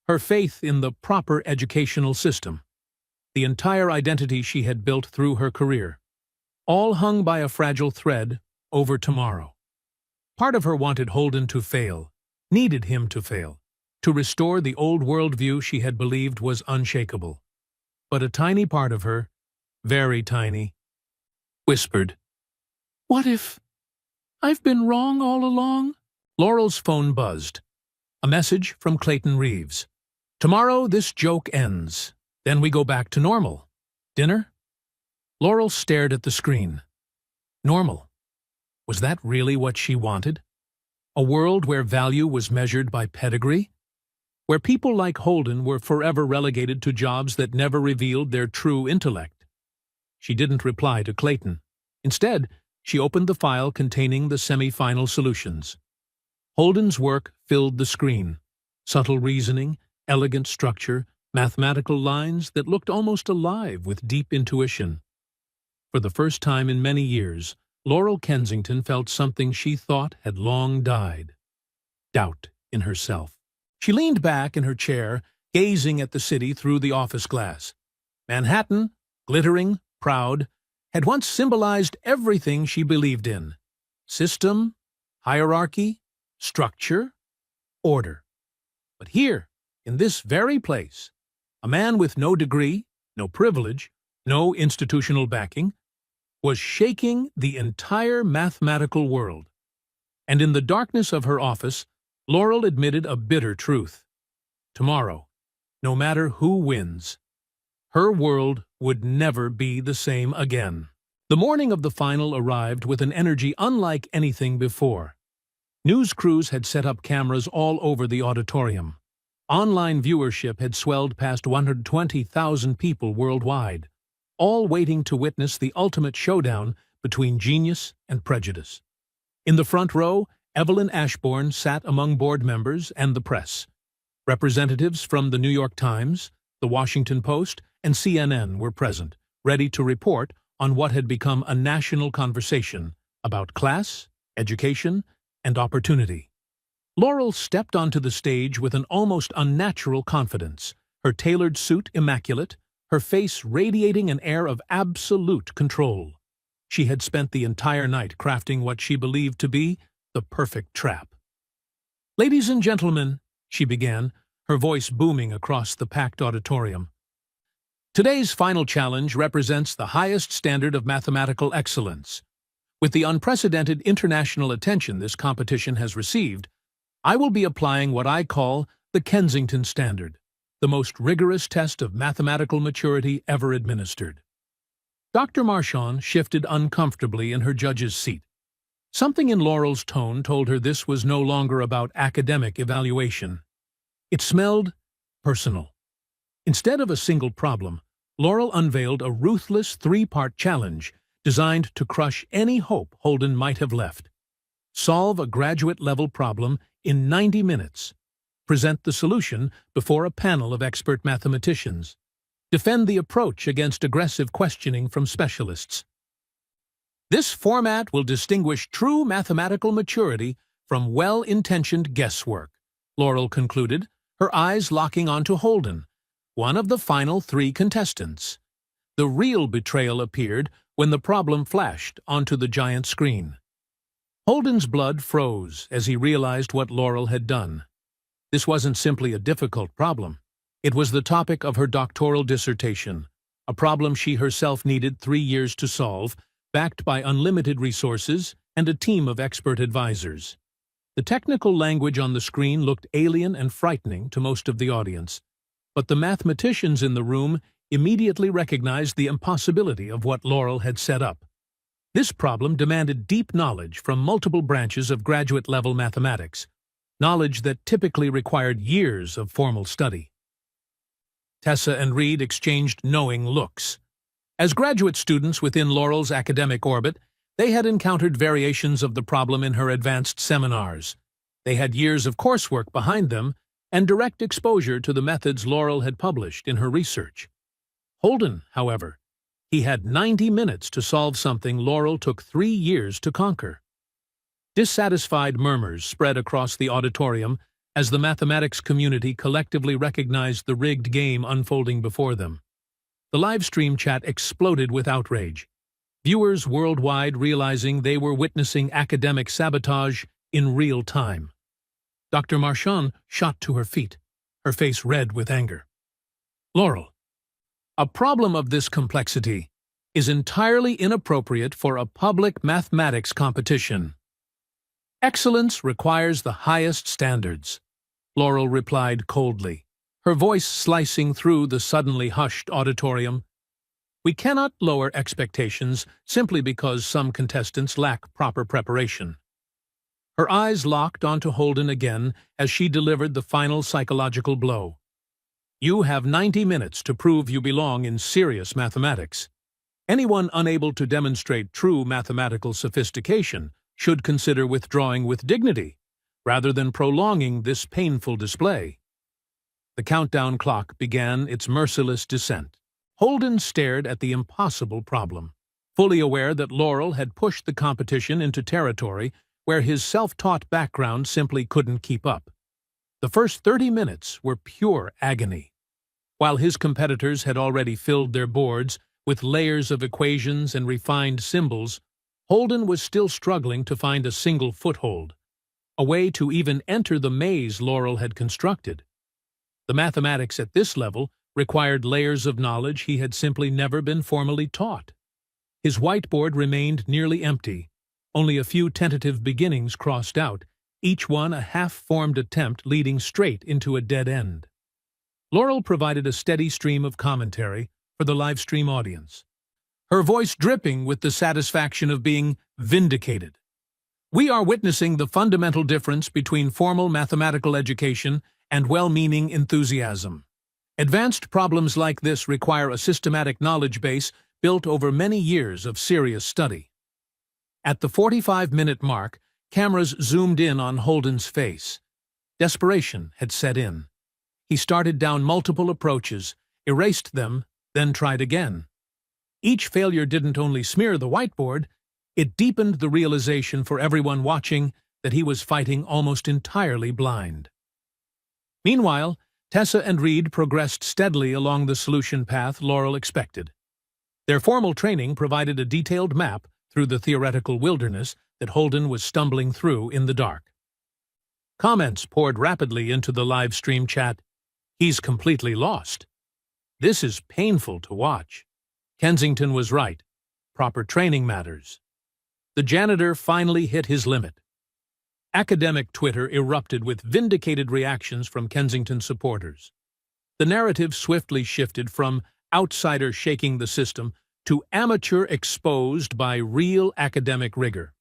her faith in the proper educational system, the entire identity she had built through her career, all hung by a fragile thread over tomorrow. Part of her wanted Holden to fail, needed him to fail, to restore the old worldview she had believed was unshakable. But a tiny part of her, very tiny, whispered, "What if I've been wrong all along?" Laurel's phone buzzed. A message from Clayton Reeves. "Tomorrow this joke ends. Then we go back to normal. Dinner?" Laurel stared at the screen. Normal. Was that really what she wanted? A world where value was measured by pedigree? Where people like Holden were forever relegated to jobs that never revealed their true intellect? She didn't reply to Clayton. Instead, she opened the file containing the semi-final solutions. Holden's work filled the screen. Subtle reasoning, elegant structure, mathematical lines that looked almost alive with deep intuition. For the first time in many years, Laurel Kensington felt something she thought had long died. Doubt in herself. She leaned back in her chair, gazing at the city through the office glass. Manhattan, glittering, proud, had once symbolized everything she believed in. System, hierarchy, structure, order. But here, in this very place, a man with no degree, no privilege, no institutional backing, was shaking the entire mathematical world. And in the darkness of her office, Laurel admitted a bitter truth. Tomorrow, no matter who wins, her world would never be the same again. The morning of the final arrived with an energy unlike anything before. News crews had set up cameras all over the auditorium. Online viewership had swelled past 120,000 people worldwide, all waiting to witness the ultimate showdown between genius and prejudice. In the front row, Evelyn Ashbourne sat among board members and the press. Representatives from the New York Times, the Washington Post, and CNN were present, ready to report on what had become a national conversation about class, education, and opportunity. Laurel stepped onto the stage with an almost unnatural confidence, her tailored suit immaculate, her face radiating an air of absolute control. She had spent the entire night crafting what she believed to be the perfect trap. "Ladies and gentlemen," she began, her voice booming across the packed auditorium. "Today's final challenge represents the highest standard of mathematical excellence. With the unprecedented international attention this competition has received, I will be applying what I call the Kensington Standard, the most rigorous test of mathematical maturity ever administered." Dr. Marchand shifted uncomfortably in her judge's seat. Something in Laurel's tone told her this was no longer about academic evaluation. It smelled personal. Instead of a single problem, Laurel unveiled a ruthless 3-part challenge designed to crush any hope Holden might have left. Solve a graduate-level problem in 90 minutes. Present the solution before a panel of expert mathematicians. Defend the approach against aggressive questioning from specialists. This format will distinguish true mathematical maturity from well-intentioned guesswork, Laurel concluded, her eyes locking onto Holden, one of the final 3 contestants. The real betrayal appeared when the problem flashed onto the giant screen. Holden's blood froze as he realized what Laurel had done. This wasn't simply a difficult problem. It was the topic of her doctoral dissertation, a problem she herself needed 3 years to solve, backed by unlimited resources and a team of expert advisors. The technical language on the screen looked alien and frightening to most of the audience, but the mathematicians in the room immediately recognized the impossibility of what Laurel had set up. This problem demanded deep knowledge from multiple branches of graduate-level mathematics, knowledge that typically required years of formal study. Tessa and Reed exchanged knowing looks. As graduate students within Laurel's academic orbit, they had encountered variations of the problem in her advanced seminars. They had years of coursework behind them and direct exposure to the methods Laurel had published in her research. Holden, however, he had 90 minutes to solve something Laurel took 3 years to conquer. Dissatisfied murmurs spread across the auditorium as the mathematics community collectively recognized the rigged game unfolding before them. The live stream chat exploded with outrage, viewers worldwide realizing they were witnessing academic sabotage in real time. Dr. Marchand shot to her feet, her face red with anger. Laurel, a problem of this complexity is entirely inappropriate for a public mathematics competition. Excellence requires the highest standards, Laurel replied coldly, her voice slicing through the suddenly hushed auditorium. We cannot lower expectations simply because some contestants lack proper preparation. Her eyes locked onto Holden again as she delivered the final psychological blow. You have 90 minutes to prove you belong in serious mathematics. Anyone unable to demonstrate true mathematical sophistication should consider withdrawing with dignity, rather than prolonging this painful display. The countdown clock began its merciless descent. Holden stared at the impossible problem, fully aware that Laurel had pushed the competition into territory where his self-taught background simply couldn't keep up. The first 30 minutes were pure agony. While his competitors had already filled their boards with layers of equations and refined symbols, Holden was still struggling to find a single foothold, a way to even enter the maze Laurel had constructed. The mathematics at this level required layers of knowledge he had simply never been formally taught. His whiteboard remained nearly empty, only a few tentative beginnings crossed out, each one a half-formed attempt leading straight into a dead end. Laurel provided a steady stream of commentary for the live stream audience, her voice dripping with the satisfaction of being vindicated. We are witnessing the fundamental difference between formal mathematical education and well-meaning enthusiasm. Advanced problems like this require a systematic knowledge base built over many years of serious study. At the 45-minute mark, cameras zoomed in on Holden's face. Desperation had set in. He started down multiple approaches, erased them, then tried again. Each failure didn't only smear the whiteboard, it deepened the realization for everyone watching that he was fighting almost entirely blind. Meanwhile, Tessa and Reed progressed steadily along the solution path Laurel expected. Their formal training provided a detailed map through the theoretical wilderness that Holden was stumbling through in the dark. Comments poured rapidly into the live stream chat. He's completely lost. This is painful to watch. Kensington was right. Proper training matters. The janitor finally hit his limit. Academic Twitter erupted with vindicated reactions from Kensington supporters. The narrative swiftly shifted from outsider shaking the system to amateur exposed by real academic rigor.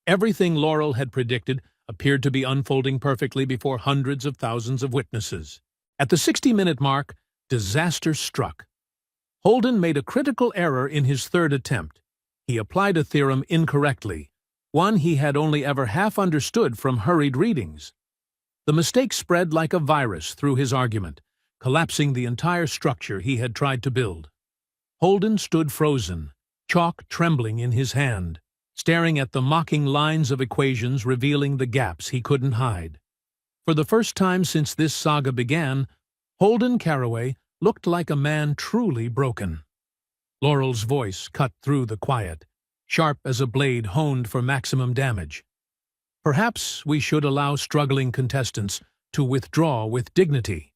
Everything Laurel had predicted appeared to be unfolding perfectly before hundreds of thousands of witnesses. At the 60-minute mark, disaster struck. Holden made a critical error in his third attempt. He applied a theorem incorrectly, one he had only ever half understood from hurried readings. The mistake spread like a virus through his argument, collapsing the entire structure he had tried to build. Holden stood frozen, chalk trembling in his hand, staring at the mocking lines of equations revealing the gaps he couldn't hide. For the first time since this saga began, Holden Caraway looked like a man truly broken. Laurel's voice cut through the quiet, sharp as a blade honed for maximum damage. Perhaps we should allow struggling contestants to withdraw with dignity,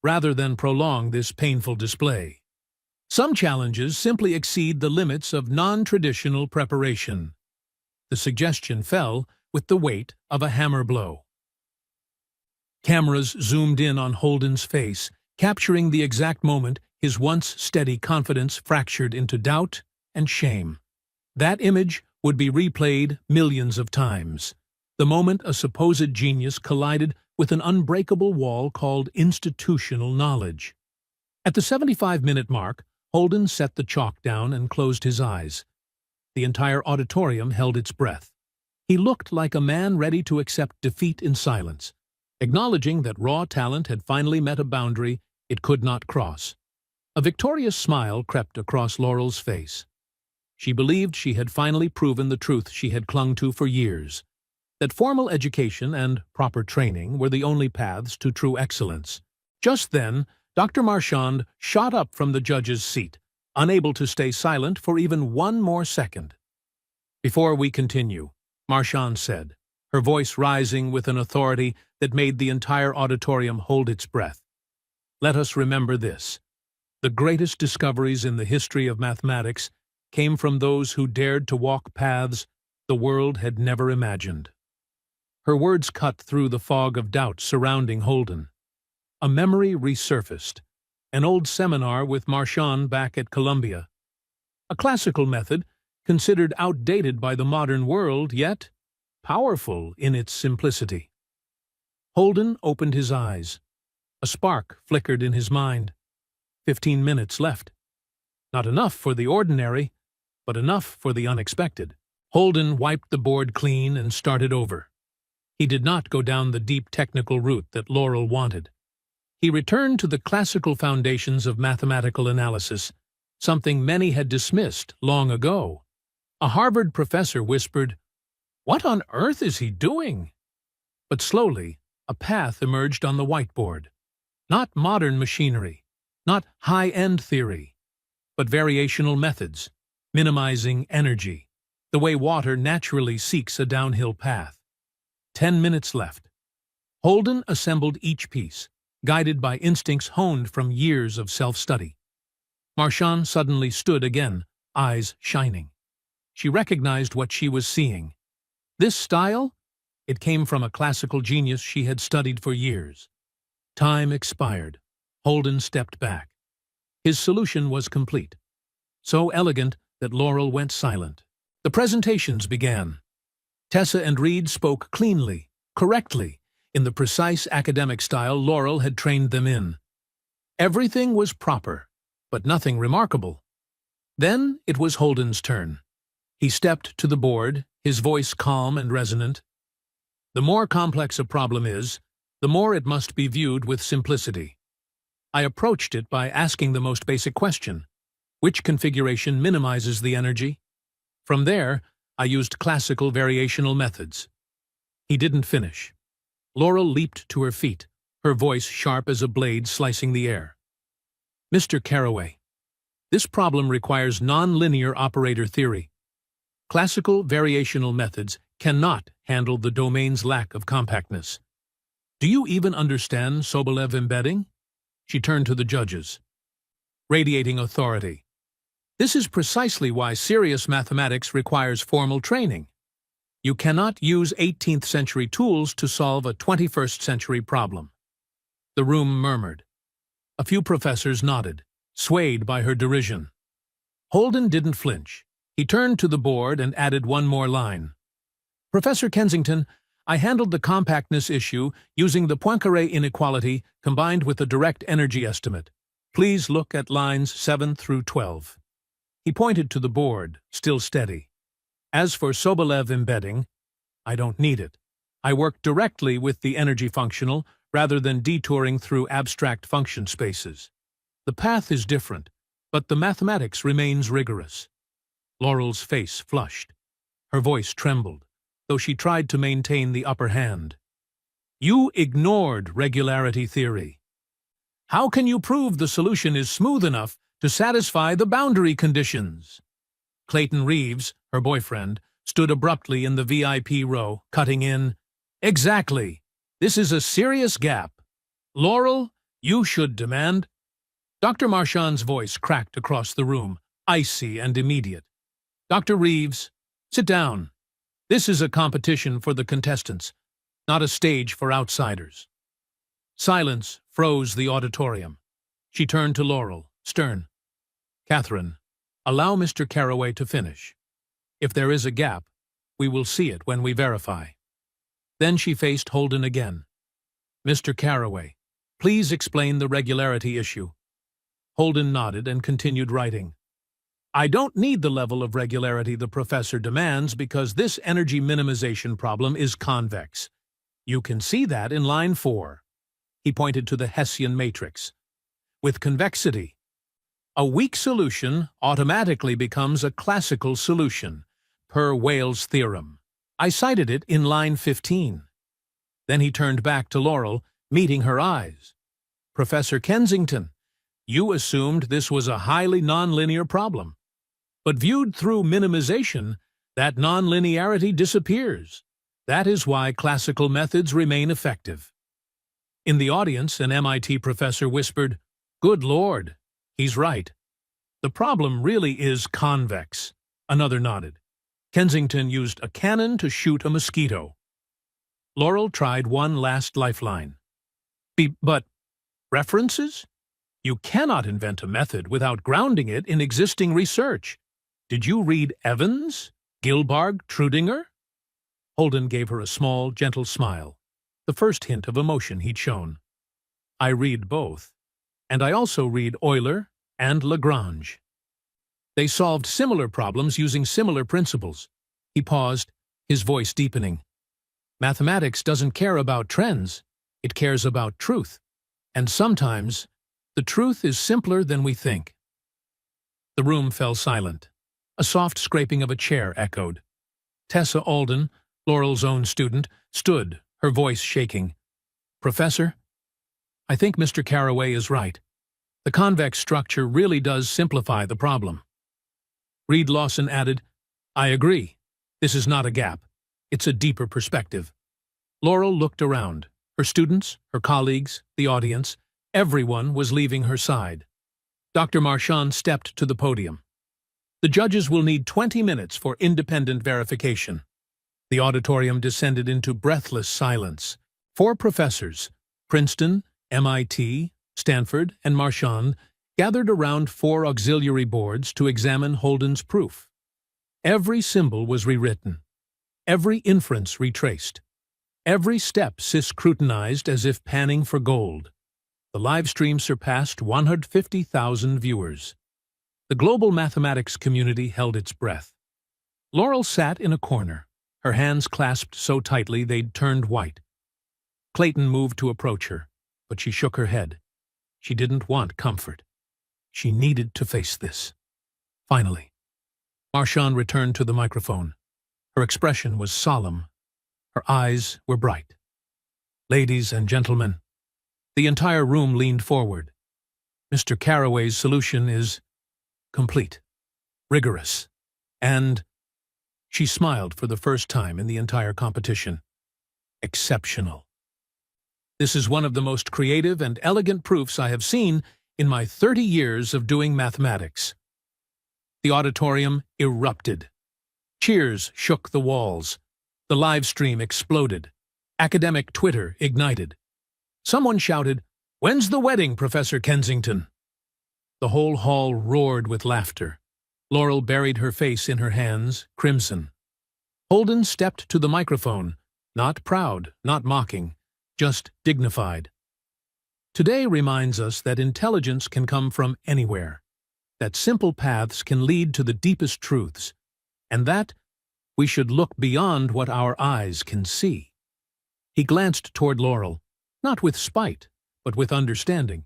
rather than prolong this painful display. Some challenges simply exceed the limits of non-traditional preparation. The suggestion fell with the weight of a hammer blow. Cameras zoomed in on Holden's face, capturing the exact moment his once steady confidence fractured into doubt and shame. That image would be replayed millions of times, the moment a supposed genius collided with an unbreakable wall called institutional knowledge. At the 75-minute mark, Holden set the chalk down and closed his eyes. The entire auditorium held its breath. He looked like a man ready to accept defeat in silence, acknowledging that raw talent had finally met a boundary it could not cross. A victorious smile crept across Laurel's face. She believed she had finally proven the truth she had clung to for years, that formal education and proper training were the only paths to true excellence. Just then, Dr. Marchand shot up from the judge's seat, unable to stay silent for even one more second. "Before we continue," Marchand said, her voice rising with an authority that made the entire auditorium hold its breath. "Let us remember this. The greatest discoveries in the history of mathematics came from those who dared to walk paths the world had never imagined." Her words cut through the fog of doubt surrounding Holden. A memory resurfaced, an old seminar with Marchand back at Columbia. A classical method, considered outdated by the modern world, yet powerful in its simplicity. Holden opened his eyes. A spark flickered in his mind. 15 minutes left. Not enough for the ordinary, but enough for the unexpected. Holden wiped the board clean and started over. He did not go down the deep technical route that Laurel wanted. He returned to the classical foundations of mathematical analysis, something many had dismissed long ago. A Harvard professor whispered, "What on earth is he doing?" But slowly, a path emerged on the whiteboard. Not modern machinery, not high-end theory, but variational methods, minimizing energy, the way water naturally seeks a downhill path. 10 minutes left. Holden assembled each piece, guided by instincts honed from years of self-study. Marchand suddenly stood again, eyes shining. She recognized what she was seeing. This style? It came from a classical genius she had studied for years. Time expired. Holden stepped back. His solution was complete, so elegant that Laurel went silent. The presentations began. Tessa and Reed spoke cleanly, correctly, in the precise academic style Laurel had trained them in. Everything was proper, but nothing remarkable. Then it was Holden's turn. He stepped to the board, his voice calm and resonant. "The more complex a problem is, the more it must be viewed with simplicity. I approached it by asking the most basic question: which configuration minimizes the energy? From there, I used classical variational methods." He didn't finish. Laurel leaped to her feet, her voice sharp as a blade slicing the air. "Mr. Carraway, this problem requires nonlinear operator theory. Classical variational methods cannot handle the domain's lack of compactness. Do you even understand Sobolev embedding?" She turned to the judges, radiating authority. "This is precisely why serious mathematics requires formal training. You cannot use 18th-century tools to solve a 21st-century problem." The room murmured. A few professors nodded, swayed by her derision. Holden didn't flinch. He turned to the board and added one more line. "Professor Kensington, I handled the compactness issue using the Poincaré inequality combined with a direct energy estimate. Please look at lines 7 through 12. He pointed to the board, still steady. "As for Sobolev embedding, I don't need it. I work directly with the energy functional rather than detouring through abstract function spaces. The path is different, but the mathematics remains rigorous." Laurel's face flushed. Her voice trembled, though she tried to maintain the upper hand. "You ignored regularity theory. How can you prove the solution is smooth enough to satisfy the boundary conditions?" Clayton Reeves, her boyfriend, stood abruptly in the VIP row, cutting in. "Exactly. This is a serious gap. Laurel, you should demand—" Dr. Marchand's voice cracked across the room, icy and immediate. "Dr. Reeves, sit down. This is a competition for the contestants, not a stage for outsiders." Silence froze the auditorium. She turned to Laurel. stern. "Catherine, allow Mr. Carraway to finish. If there is a gap, we will see it when we verify." Then she faced Holden again. "Mr. Carraway, please explain the regularity issue." Holden nodded and continued writing. "I don't need the level of regularity the professor demands because this energy minimization problem is convex. You can see that in line 4. He pointed to the Hessian matrix. "With convexity, a weak solution automatically becomes a classical solution, per Weyl's theorem. I cited it in line 15. Then he turned back to Laurel, meeting her eyes. "Professor Kensington, you assumed this was a highly nonlinear problem. But viewed through minimization, that nonlinearity disappears. That is why classical methods remain effective." In the audience, an MIT professor whispered, "Good Lord, he's right. The problem really is convex." Another nodded. "Kensington used a cannon to shoot a mosquito." Laurel tried one last lifeline. But references? You cannot invent a method without grounding it in existing research. Did you read Evans, Gilbarg, Trudinger? Holden gave her a small, gentle smile, the first hint of emotion he'd shown. "I read both. And I also read Euler and Lagrange. They solved similar problems using similar principles." He paused, his voice deepening. "Mathematics doesn't care about trends. It cares about truth. And sometimes, the truth is simpler than we think." The room fell silent. A soft scraping of a chair echoed. Tessa Alden, Laurel's own student, stood, her voice shaking. "Professor, I think Mr. Carraway is right. The convex structure really does simplify the problem." Reed Lawson added, "I agree. This is not a gap. It's a deeper perspective." Laurel looked around. Her students, her colleagues, the audience, everyone was leaving her side. Dr. Marchand stepped to the podium. "The judges will need 20 minutes for independent verification." The auditorium descended into breathless silence. 4 professors, Princeton, MIT, Stanford, and Marchand, gathered around 4 auxiliary boards to examine Holden's proof. Every symbol was rewritten, every inference retraced, every step scrutinized as if panning for gold. The live stream surpassed 150,000 viewers. The global mathematics community held its breath. Laurel sat in a corner, her hands clasped so tightly they'd turned white. Clayton moved to approach her, but she shook her head. She didn't want comfort. She needed to face this. Finally, Marchand returned to the microphone. Her expression was solemn. Her eyes were bright. "Ladies and gentlemen," the entire room leaned forward. "Mr. Carraway's solution is complete, rigorous, and," she smiled for the first time in the entire competition, "exceptional. This is one of the most creative and elegant proofs I have seen in my 30 years of doing mathematics." The auditorium erupted. Cheers shook the walls. The live stream exploded. Academic Twitter ignited. Someone shouted, "When's the wedding, Professor Kensington?" The whole hall roared with laughter. Laurel buried her face in her hands, crimson. Holden stepped to the microphone, not proud, not mocking, just dignified. Today reminds us that intelligence can come from anywhere, that simple paths can lead to the deepest truths, and that we should look beyond what our eyes can see. He glanced toward Laurel, not with spite, but with understanding.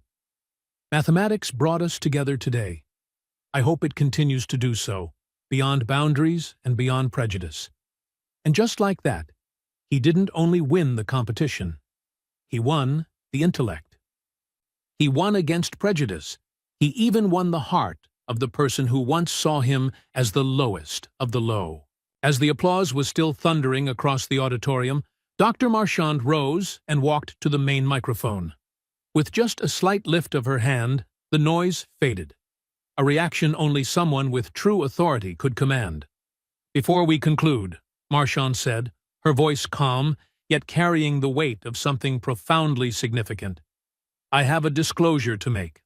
Mathematics brought us together today. I hope it continues to do so, beyond boundaries and beyond prejudice. And just like that, he didn't only win the competition. He won the intellect. He won against prejudice. He even won the heart of the person who once saw him as the lowest of the low. As the applause was still thundering across the auditorium, Dr. Marchand rose and walked to the main microphone. With just a slight lift of her hand, the noise faded, a reaction only someone with true authority could command. "Before we conclude," Marchand said, her voice calm, yet carrying the weight of something profoundly significant, "I have a disclosure to make."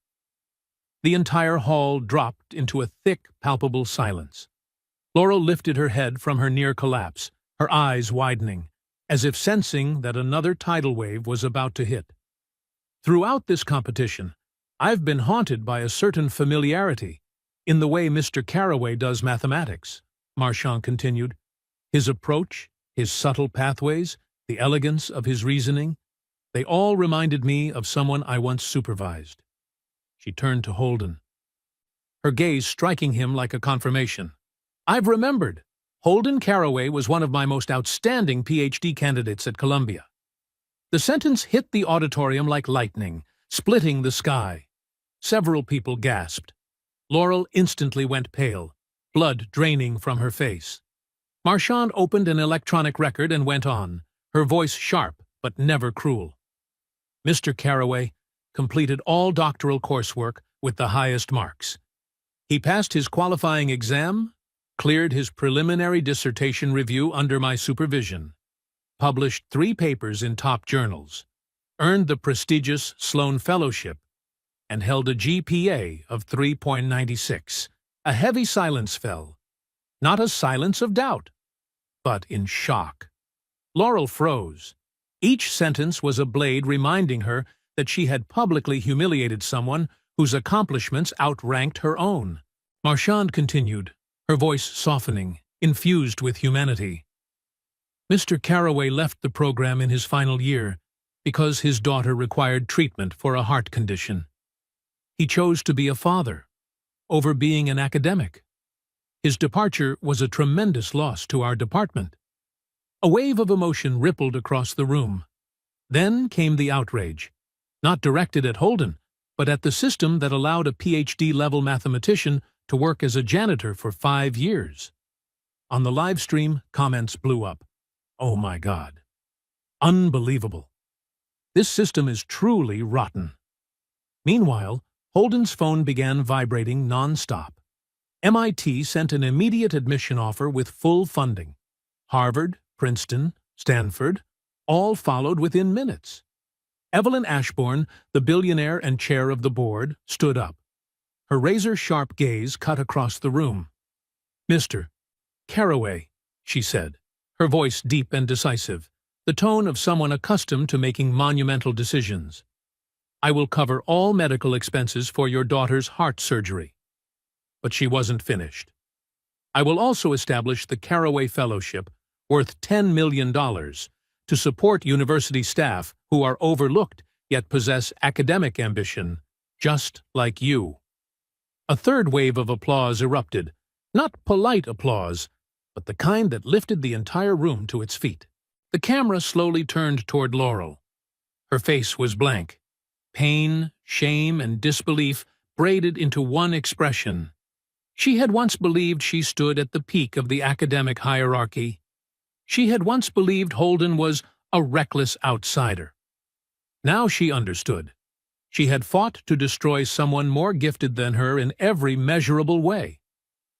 The entire hall dropped into a thick, palpable silence. Laurel lifted her head from her near collapse, her eyes widening, as if sensing that another tidal wave was about to hit. Throughout this competition, I've been haunted by a certain familiarity, in the way Mr. Carraway does mathematics, Marchand continued. His approach, his subtle pathways, the elegance of his reasoning, they all reminded me of someone I once supervised. She turned to Holden, her gaze striking him like a confirmation. I've remembered. Holden Carraway was one of my most outstanding PhD candidates at Columbia. The sentence hit the auditorium like lightning, splitting the sky. Several people gasped. Laurel instantly went pale, blood draining from her face. Marchand opened an electronic record and went on, her voice sharp but never cruel. Mr. Carraway completed all doctoral coursework with the highest marks. He passed his qualifying exam, cleared his preliminary dissertation review under my supervision, published 3 papers in top journals, earned the prestigious Sloan Fellowship, and held a GPA of 3.96. A heavy silence fell. Not a silence of doubt, but in shock. Laurel froze. Each sentence was a blade reminding her that she had publicly humiliated someone whose accomplishments outranked her own. Marchand continued, her voice softening, infused with humanity. Mr. Carraway left the program in his final year because his daughter required treatment for a heart condition. He chose to be a father over being an academic. His departure was a tremendous loss to our department. A wave of emotion rippled across the room. Then came the outrage, not directed at Holden, but at the system that allowed a PhD-level mathematician to work as a janitor for 5 years. On the live stream, comments blew up. Oh my God. Unbelievable. This system is truly rotten. Meanwhile, Holden's phone began vibrating non-stop. MIT sent an immediate admission offer with full funding. Harvard, Princeton, Stanford, all followed within minutes. Evelyn Ashbourne, the billionaire and chair of the board, stood up. Her razor-sharp gaze cut across the room. Mr. Carraway, she said, her voice deep and decisive, the tone of someone accustomed to making monumental decisions. I will cover all medical expenses for your daughter's heart surgery. But she wasn't finished. I will also establish the Carraway Fellowship, worth $10 million, to support university staff who are overlooked yet possess academic ambition, just like you. A third wave of applause erupted, not polite applause, but the kind that lifted the entire room to its feet. The camera slowly turned toward Laurel. Her face was blank. Pain, shame, and disbelief braided into one expression. She had once believed she stood at the peak of the academic hierarchy. She had once believed Holden was a reckless outsider. Now she understood. She had fought to destroy someone more gifted than her in every measurable way.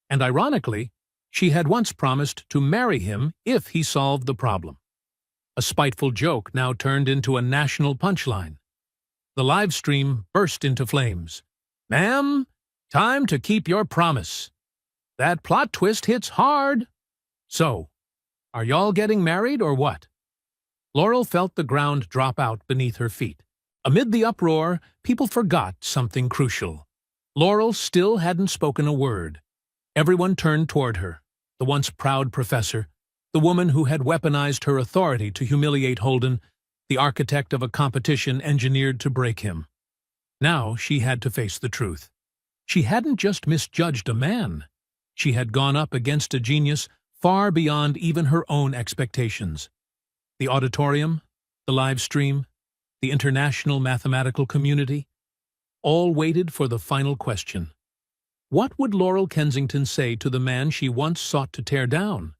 And ironically, she had once promised to marry him if he solved the problem. A spiteful joke now turned into a national punchline. The live stream burst into flames. Ma'am, time to keep your promise. That plot twist hits hard. So, are y'all getting married or what? Laurel felt the ground drop out beneath her feet. Amid the uproar, people forgot something crucial. Laurel still hadn't spoken a word. Everyone turned toward her, the once proud professor, the woman who had weaponized her authority to humiliate Holden, the architect of a competition engineered to break him. Now she had to face the truth. She hadn't just misjudged a man. She had gone up against a genius far beyond even her own expectations. The auditorium, the live stream, the international mathematical community, all waited for the final question. What would Laurel Kensington say to the man she once sought to tear down?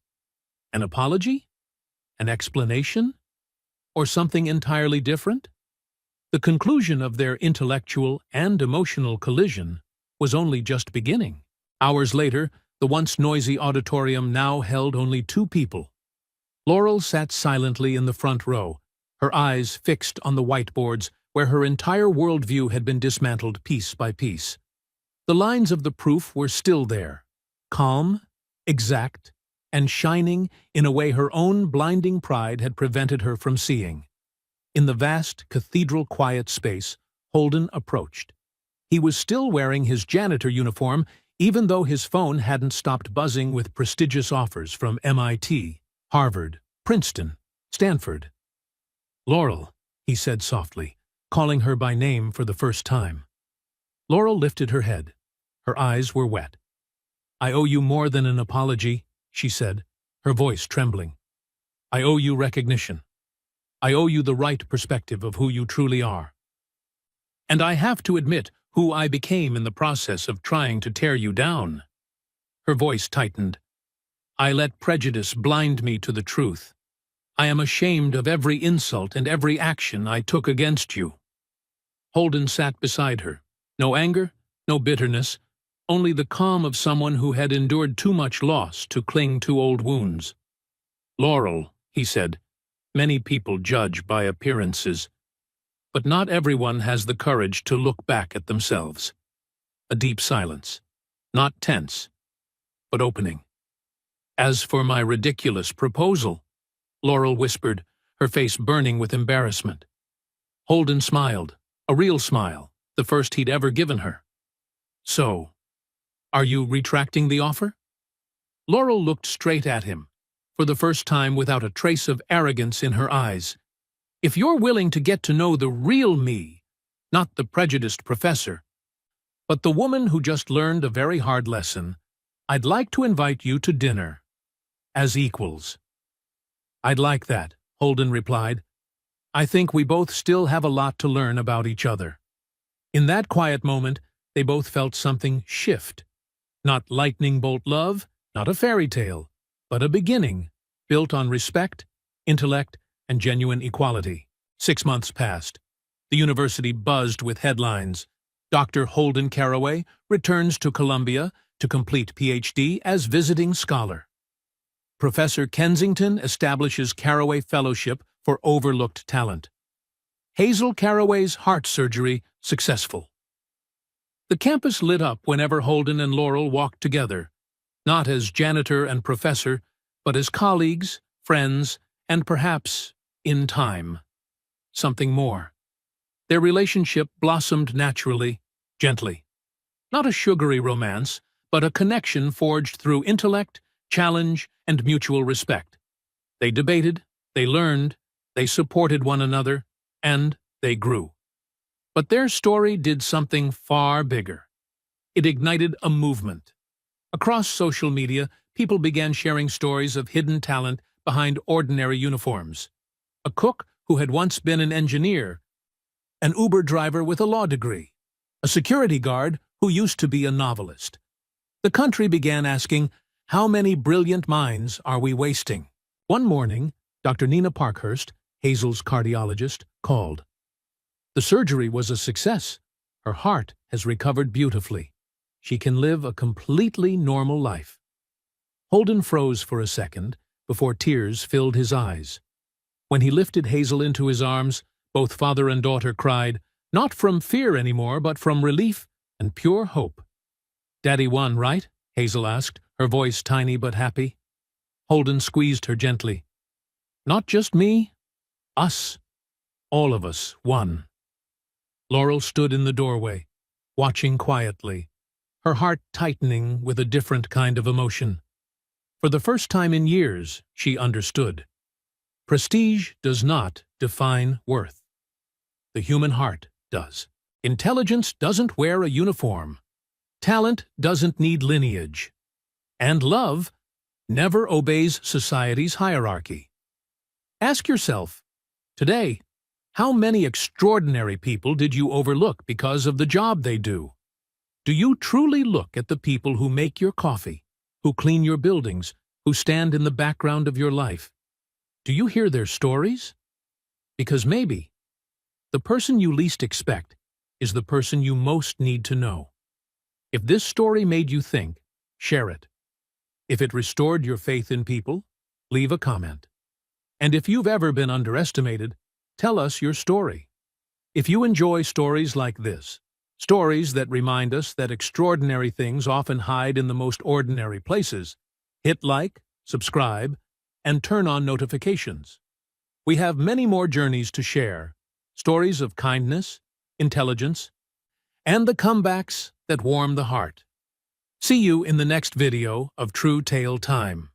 An apology? An explanation? Or something entirely different? The conclusion of their intellectual and emotional collision was only just beginning. Hours later, the once noisy auditorium now held only 2 people. Laurel sat silently in the front row, her eyes fixed on the whiteboards where her entire worldview had been dismantled piece by piece. The lines of the proof were still there, calm, exact, and shining in a way her own blinding pride had prevented her from seeing. In the vast, cathedral-quiet space, Holden approached. He was still wearing his janitor uniform, even though his phone hadn't stopped buzzing with prestigious offers from MIT, Harvard, Princeton, Stanford. "Laurel," he said softly, calling her by name for the first time. Laurel lifted her head. Her eyes were wet. "I owe you more than an apology," she said, her voice trembling. "I owe you recognition. I owe you the right perspective of who you truly are. And I have to admit who I became in the process of trying to tear you down." Her voice tightened. "I let prejudice blind me to the truth. I am ashamed of every insult and every action I took against you." Holden sat beside her. No anger, no bitterness, only the calm of someone who had endured too much loss to cling to old wounds. "Laurel," he said, "many people judge by appearances, but not everyone has the courage to look back at themselves." A deep silence, not tense, but opening. "As for my ridiculous proposal," Laurel whispered, her face burning with embarrassment. Holden smiled, a real smile, the first he'd ever given her. "So, are you retracting the offer?" Laurel looked straight at him, for the first time without a trace of arrogance in her eyes. "If you're willing to get to know the real me, not the prejudiced professor, but the woman who just learned a very hard lesson, I'd like to invite you to dinner, as equals." "I'd like that," Holden replied. "I think we both still have a lot to learn about each other." In that quiet moment, they both felt something shift. Not lightning bolt love, not a fairy tale, but a beginning, built on respect, intellect, and genuine equality. 6 months passed. The university buzzed with headlines. Dr. Holden Caraway returns to Columbia to complete PhD as visiting scholar. Professor Kensington establishes Caraway Fellowship for overlooked talent. Hazel Caraway's heart surgery successful. The campus lit up whenever Holden and Laurel walked together, not as janitor and professor, but as colleagues, friends, and perhaps, in time, something more. Their relationship blossomed naturally, gently. Not a sugary romance, but a connection forged through intellect, challenge, and mutual respect. They debated, they learned, they supported one another, and they grew. But their story did something far bigger. It ignited a movement. Across social media, people began sharing stories of hidden talent behind ordinary uniforms. A cook who had once been an engineer, an Uber driver with a law degree, a security guard who used to be a novelist. The country began asking, how many brilliant minds are we wasting? One morning, Dr. Nina Parkhurst, Hazel's cardiologist, called. The surgery was a success. Her heart has recovered beautifully. She can live a completely normal life. Holden froze for a second before tears filled his eyes. When he lifted Hazel into his arms, both father and daughter cried, not from fear anymore, but from relief and pure hope. "Daddy won, right?" Hazel asked, her voice tiny but happy. Holden squeezed her gently. "Not just me. Us. All of us won." Laurel stood in the doorway, watching quietly, her heart tightening with a different kind of emotion. For the first time in years, she understood. Prestige does not define worth. The human heart does. Intelligence doesn't wear a uniform. Talent doesn't need lineage. And love never obeys society's hierarchy. Ask yourself, today, how many extraordinary people did you overlook because of the job they do? Do you truly look at the people who make your coffee, who clean your buildings, who stand in the background of your life? Do you hear their stories? Because maybe the person you least expect is the person you most need to know. If this story made you think, share it. If it restored your faith in people, leave a comment. And if you've ever been underestimated, tell us your story. If you enjoy stories like this, Stories that remind us that extraordinary things often hide in the most ordinary places. Hit like, subscribe, and turn on notifications. We have many more journeys to share, stories of kindness, intelligence, and the comebacks that warm the heart. See you in the next video of True Tale Time.